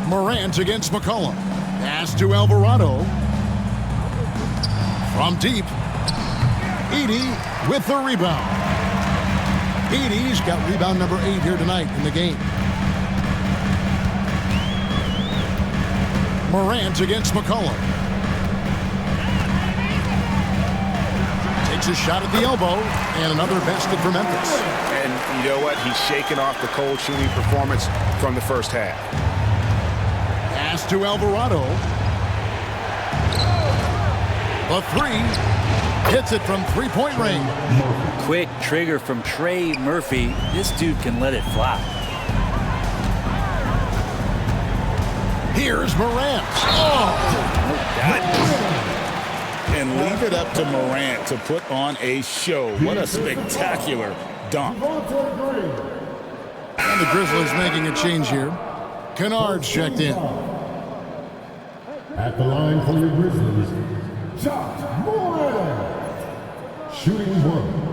Morant against McCollum. Pass to Alvarado. From deep. Edey with the rebound. Edey's got rebound number 8 here tonight in the game. Morant against McCollum. Takes a shot at the elbow, and another basket for Memphis. And you know what? He's shaking off the cold shooting performance from the first half. Pass to Alvarado. The 3. Hits it from 3-point range. Quick trigger from Trey Murphy. This dude can let it fly. Here's Morant. Oh! And leave it up to Morant to put on a show. What a spectacular dunk. And the Grizzlies making a change here. Kennard's checked in. At the line for your Grizzlies, Josh Morant. Shooting 1.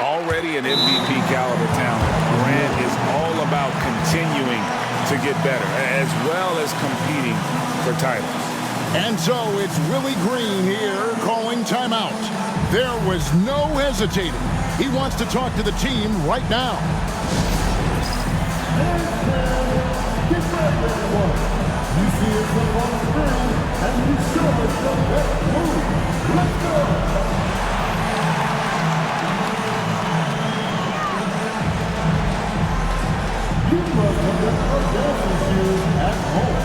Already an MVP caliber talent, Morant is all about continuing to get better, as well as competing for titles. And so it's Willie Green here calling timeout. There was no hesitating. He wants to talk to the team right now. Get ready, everyone. You see it up on the screen, and you show us the best move. Let's go. You must have left your dancing shoes at home.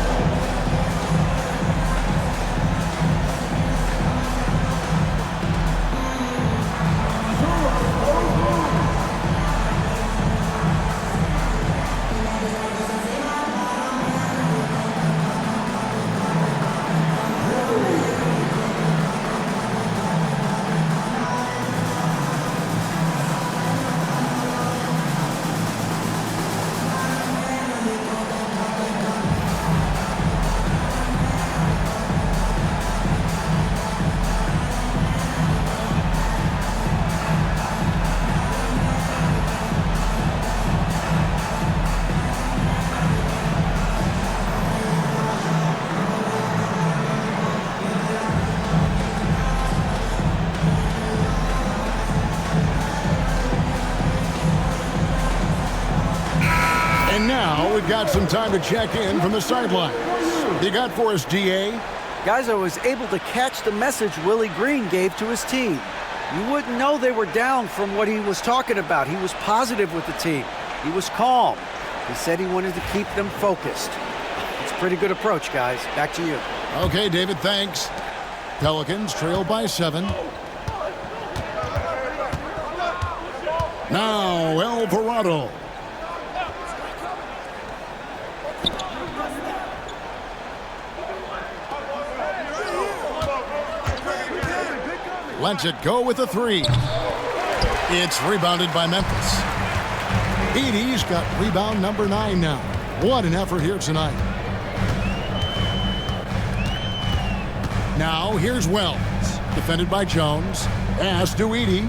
Now we've got some time to check in from the sidelines. You got for us, DA? Guys, I was able to catch the message Willie Green gave to his team. You wouldn't know they were down from what he was talking about. He was positive with the team. He was calm. He said he wanted to keep them focused. It's a pretty good approach, guys. Back to you. Okay, David, thanks. Pelicans trail by 7. Now, Alvarado. Lets it go with a 3. It's rebounded by Memphis. Edie's got rebound number 9 now. What an effort here tonight. Now here's Wells. Defended by Jones. Pass to Edie.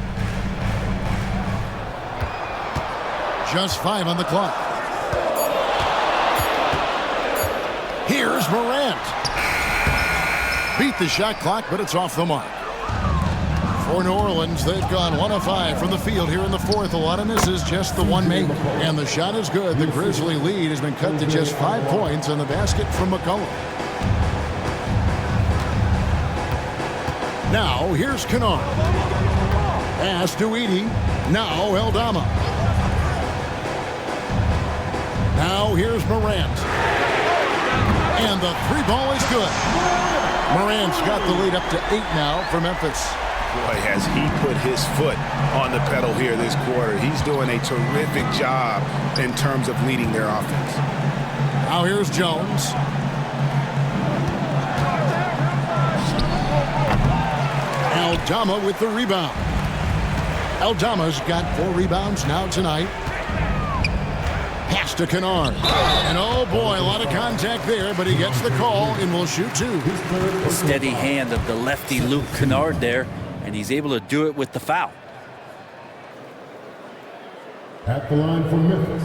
Just 5 on the clock. Here's Morant. Beat the shot clock, but it's off the mark. For New Orleans, they've gone 1 of 5 from the field here in the fourth. A lot of misses, just the one made. And the shot is good. The Grizzly lead has been cut to just 5 points on the basket from McCollum. Now, here's Kennard. Pass to Edie. Now, Aldama. Now, here's Morant. And the 3 ball is good. Morant's got the lead up to 8 now for Memphis. Boy, has he put his foot on the pedal here this quarter. He's doing a terrific job in terms of leading their offense. Now here's Jones. Aldama with the rebound. Aldama's got 4 rebounds now tonight. Pass to Kennard. And oh boy, a lot of contact there, but he gets the call and will shoot 2. Steady hand of the lefty Luke Kennard there, and he's able to do it with the foul. At the line for Memphis,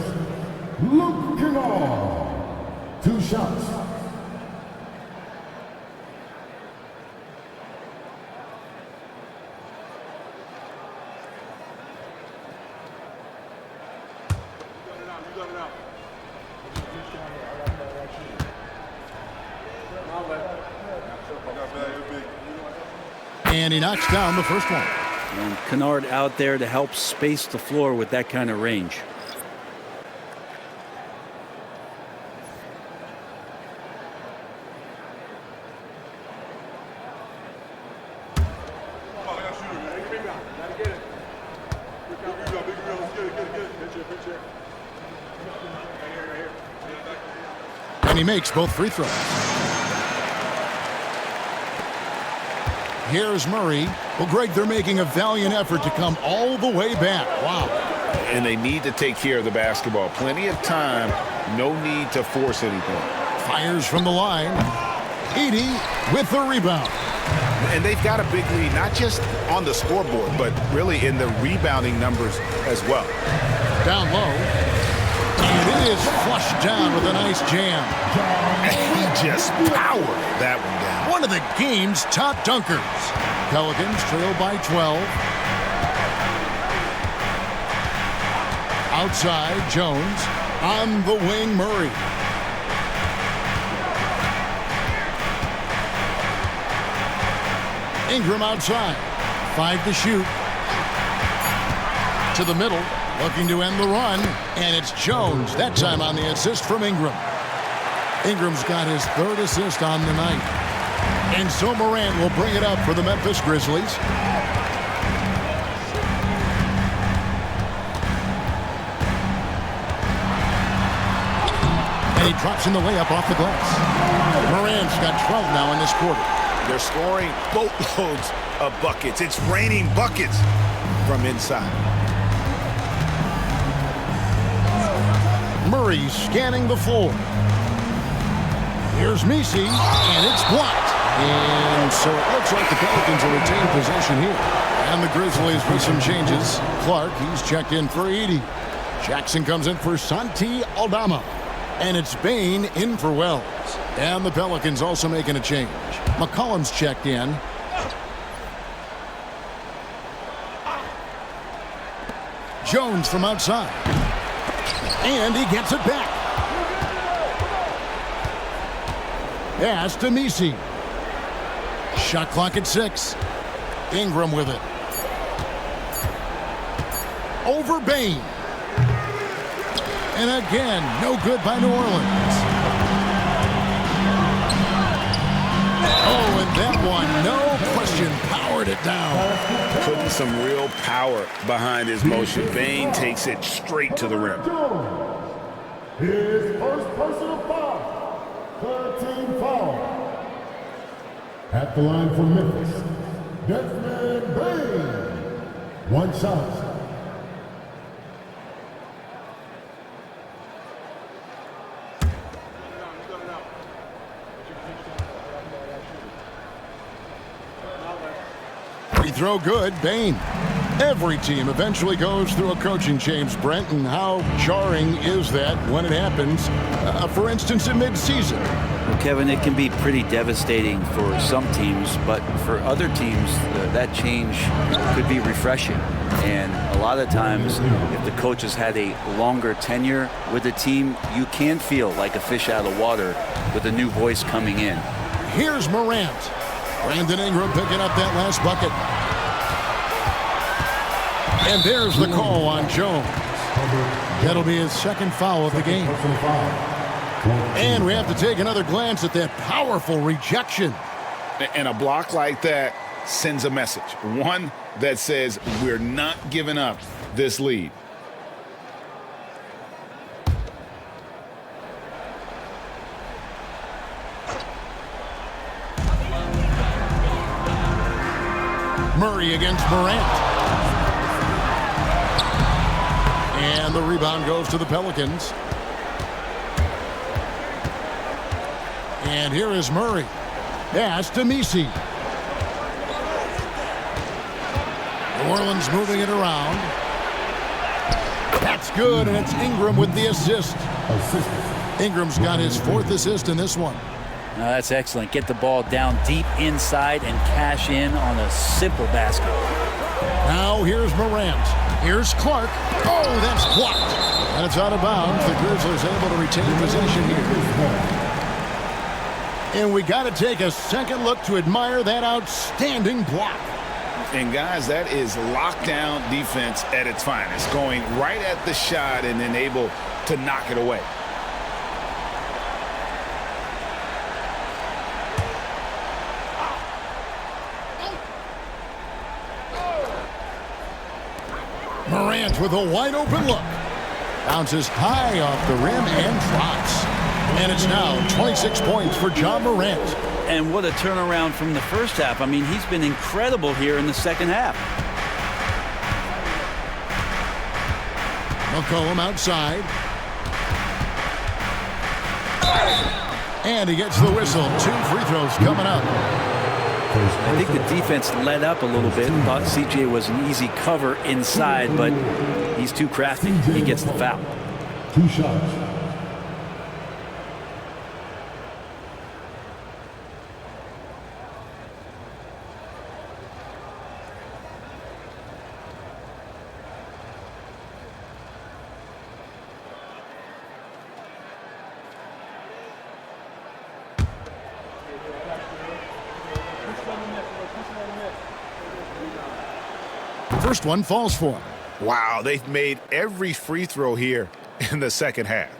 Luke Kennard. 2 shots. And he knocks down the first one. And Kennard out there to help space the floor with that kind of range. And he makes both free throws. Here's Murray. Well, Greg, they're making a valiant effort to come all the way back. Wow. And they need to take care of the basketball. Plenty of time. No need to force anything. Fires from the line. Edie with the rebound. And they've got a big lead, not just on the scoreboard, but really in the rebounding numbers as well. Down low. And it is flushed down with a nice jam. And he just powered that one down. One of the game's top dunkers. Pelicans trail by 12. Outside, Jones. On the wing, Murray. Ingram outside. 5 to shoot. To the middle. Looking to end the run. And it's Jones. That time on the assist from Ingram. Ingram's got his 3rd assist on the night. And so Morant will bring it up for the Memphis Grizzlies. And he drops in the layup off the glass. Morant's got 12 now in this quarter. They're scoring boatloads of buckets. It's raining buckets from inside. Murray scanning the floor. Here's Messi, and it's blocked. And so it looks like the Pelicans will retain possession here. And the Grizzlies with some changes. Clark, he's checked in for Edie. Jackson comes in for Santi Aldama. And it's Bain in for Wells. And the Pelicans also making a change. McCollum's checked in. Jones from outside. And he gets it back. Pass to Messi. Shot clock at 6. Ingram with it. Over Bain. And again, no good by New Orleans. Oh, and that one, no question, powered it down. Putting some real power behind his motion. Bane takes it straight to the rim. His first personal foul. 13 foul. At the line for Memphis, Desmond Bane. One shot. Free throw good, Bane. Every team eventually goes through a coaching change, Brent, and how jarring is that when it happens, for instance, in midseason? Well, Kevin, it can be pretty devastating for some teams, but for other teams, that change could be refreshing. And a lot of times, if the coach has had a longer tenure with the team, you can feel like a fish out of water with a new voice coming in. Here's Morant. Brandon Ingram picking up that last bucket. And there's the call on Jones. That'll be his second foul of the game. And we have to take another glance at that powerful rejection. And a block like that sends a message. One that says we're not giving up this lead. Murray against Morant. And the rebound goes to the Pelicans. And here is Murray. Pass to Messi. New Orleans moving it around. That's good, and it's Ingram with the assist. Ingram's got his fourth assist in this one. No, that's excellent. Get the ball down deep inside and cash in on a simple basket. Now here's Morant. Here's Clark. Oh, that's blocked. And it's out of bounds. The Grizzlies able to retain possession here. And we got to take a second look to admire that outstanding block. And guys, that is lockdown defense at its finest. Going right at the shot and then able to knock it away. Morant with a wide open look. Bounces high off the rim and drops. And it's now 26 points for John Morant. And what a turnaround from the first half. I mean, he's been incredible here in the second half. McCollum outside. And he gets the whistle. 2 free throws coming up. I think the defense let up a little bit. Thought CJ was an easy cover inside, but he's too crafty. He gets the foul. 2 shots. First one falls for him. Wow, they've made every free throw here in the second half.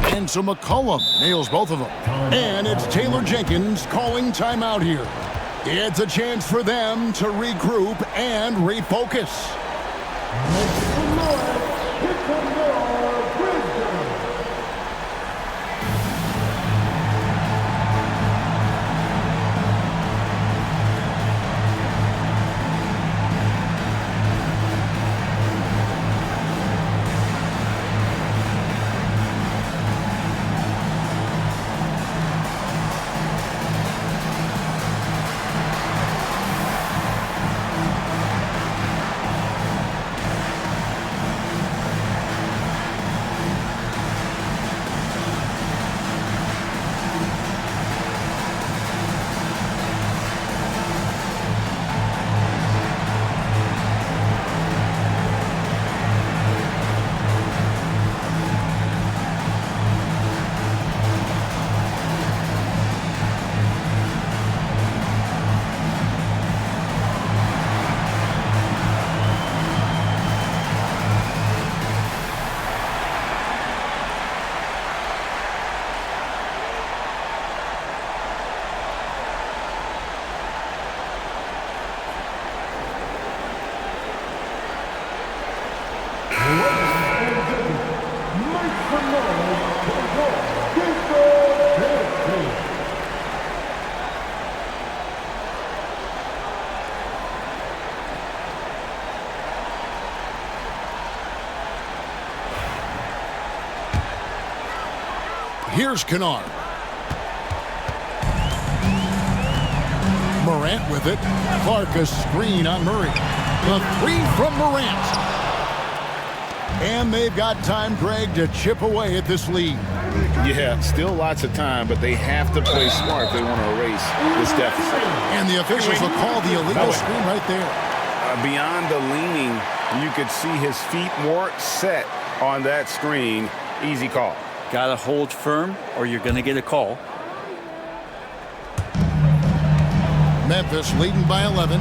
And so McCollum nails both of them. And it's Taylor Jenkins calling timeout here. It's a chance for them to regroup and refocus. Here's Kennard. Morant with it. Clark a screen on Murray. The three from Morant. And they've got time, Greg, to chip away at this lead. Yeah, still lots of time, but they have to play smart if they want to erase this deficit. And the officials will call the illegal screen right there. Beyond the leaning, you could see his feet more set on that screen. Easy call. Got to hold firm or you're going to get a call. Memphis leading by 11.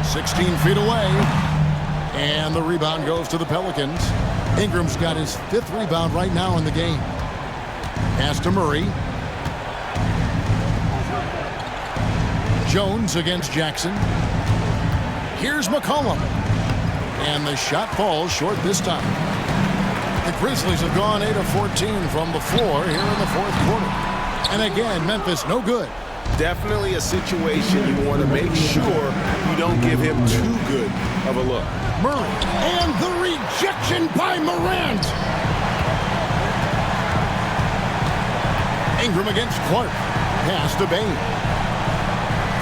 "16 feet away." And the rebound goes to the Pelicans. Ingram's got his 5th rebound right now in the game. Pass to Murray. Jones against Jackson. Here's McCollum. And the shot falls short this time. The Grizzlies have gone 8 of 14 from the floor here in the 4th quarter. And again, Memphis no good. Definitely a situation you want to make sure you don't give him too good of a look. Murray. And the rejection by Morant. Ingram against Clark. Pass to Bain.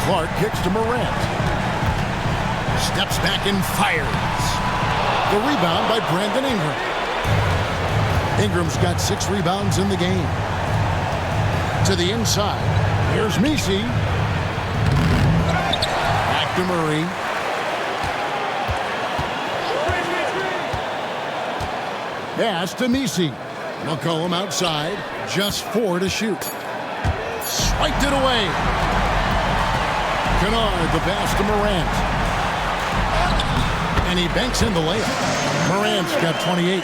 Clark kicks to Morant. Steps back and fires. The rebound by Brandon Ingram. Ingram's got 6 rebounds in the game. To the inside. Here's Messi. Back to Murray. Pass to Messi. McCollum outside. Just 4 to shoot. Swiped it away. Kennard, the pass to Morant. And he banks in the layup. Morant's got 28.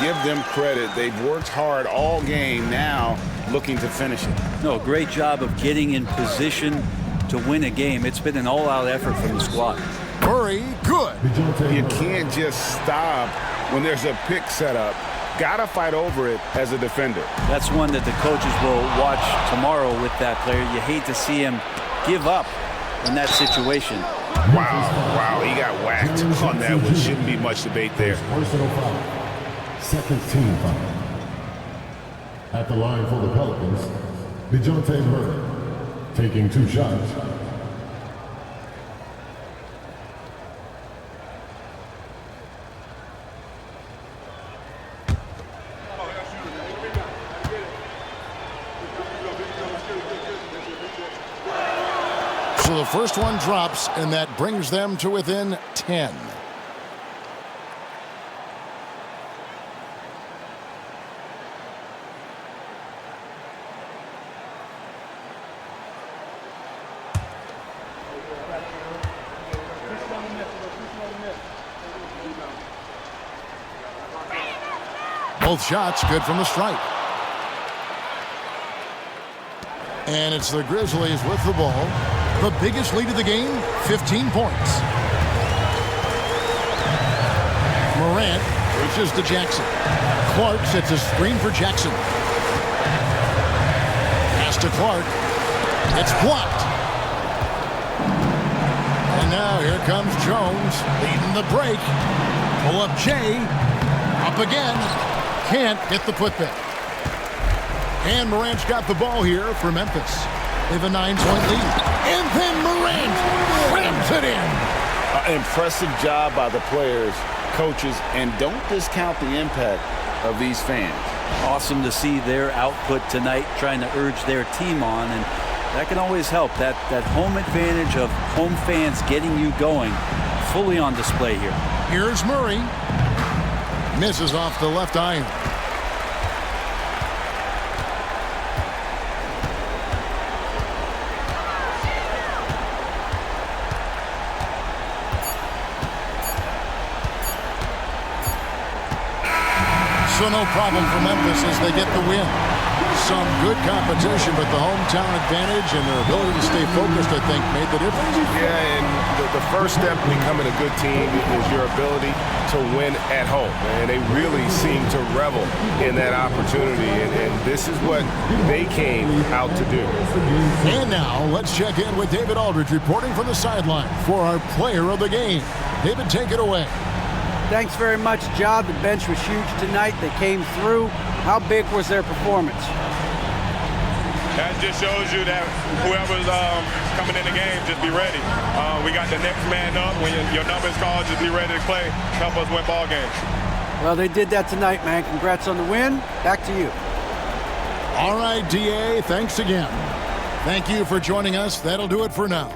Give them credit. They've worked hard all game, now looking to finish it. No, great job of getting in position to win a game. It's been an all-out effort from the squad. Murray, good. You can't just stop when there's a pick set up. Gotta fight over it as a defender. That's one that the coaches will watch tomorrow with that player. You hate to see him give up in that situation. Wow, he got whacked on that one. Shouldn't be much debate there. Personal foul. Second team foul. At the line for the Pelicans, DeJounte Murray, taking 2 shots. So the first one drops, and that brings them to within 10. Both shots good from the stripe. And it's the Grizzlies with the ball. The biggest lead of the game, 15 points. Morant reaches to Jackson. Clark sets a screen for Jackson. Pass to Clark. It's blocked. And now here comes Jones leading the break. Pull up Jay. Up again. Can't get the putback. And Morant's got the ball here for Memphis. They have a 9-point lead. And then Morant slams it in. Impressive job by the players, coaches, and don't discount the impact of these fans. Awesome to see their output tonight, trying to urge their team on, and that can always help. That home advantage of home fans getting you going, fully on display here. Here's Murray. Misses off the left iron. So no problem for Memphis as they get the win. Some good competition, but the hometown advantage and their ability to stay focused, I think, made the difference. Yeah, and the first step in becoming a good team is your ability to win at home. And they really seem to revel in that opportunity, and this is what they came out to do. And now, let's check in with David Aldridge reporting from the sideline for our player of the game. David, take it away. Thanks very much, John. The bench was huge tonight. They came through. How big was their performance? That just shows you that whoever's coming in the game, just be ready. We got the next man up. When your number is called, just be ready to play. Help us win ball games. Well, they did that tonight, man. Congrats on the win. Back to you. All right, DA, thanks again. Thank you for joining us. That'll do it for now.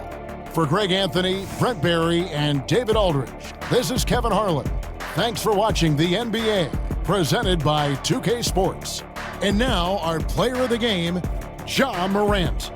For Greg Anthony, Brent Barry, and David Aldridge, this is Kevin Harlan. Thanks for watching the NBA, presented by 2K Sports. And now, our player of the game, Ja Morant.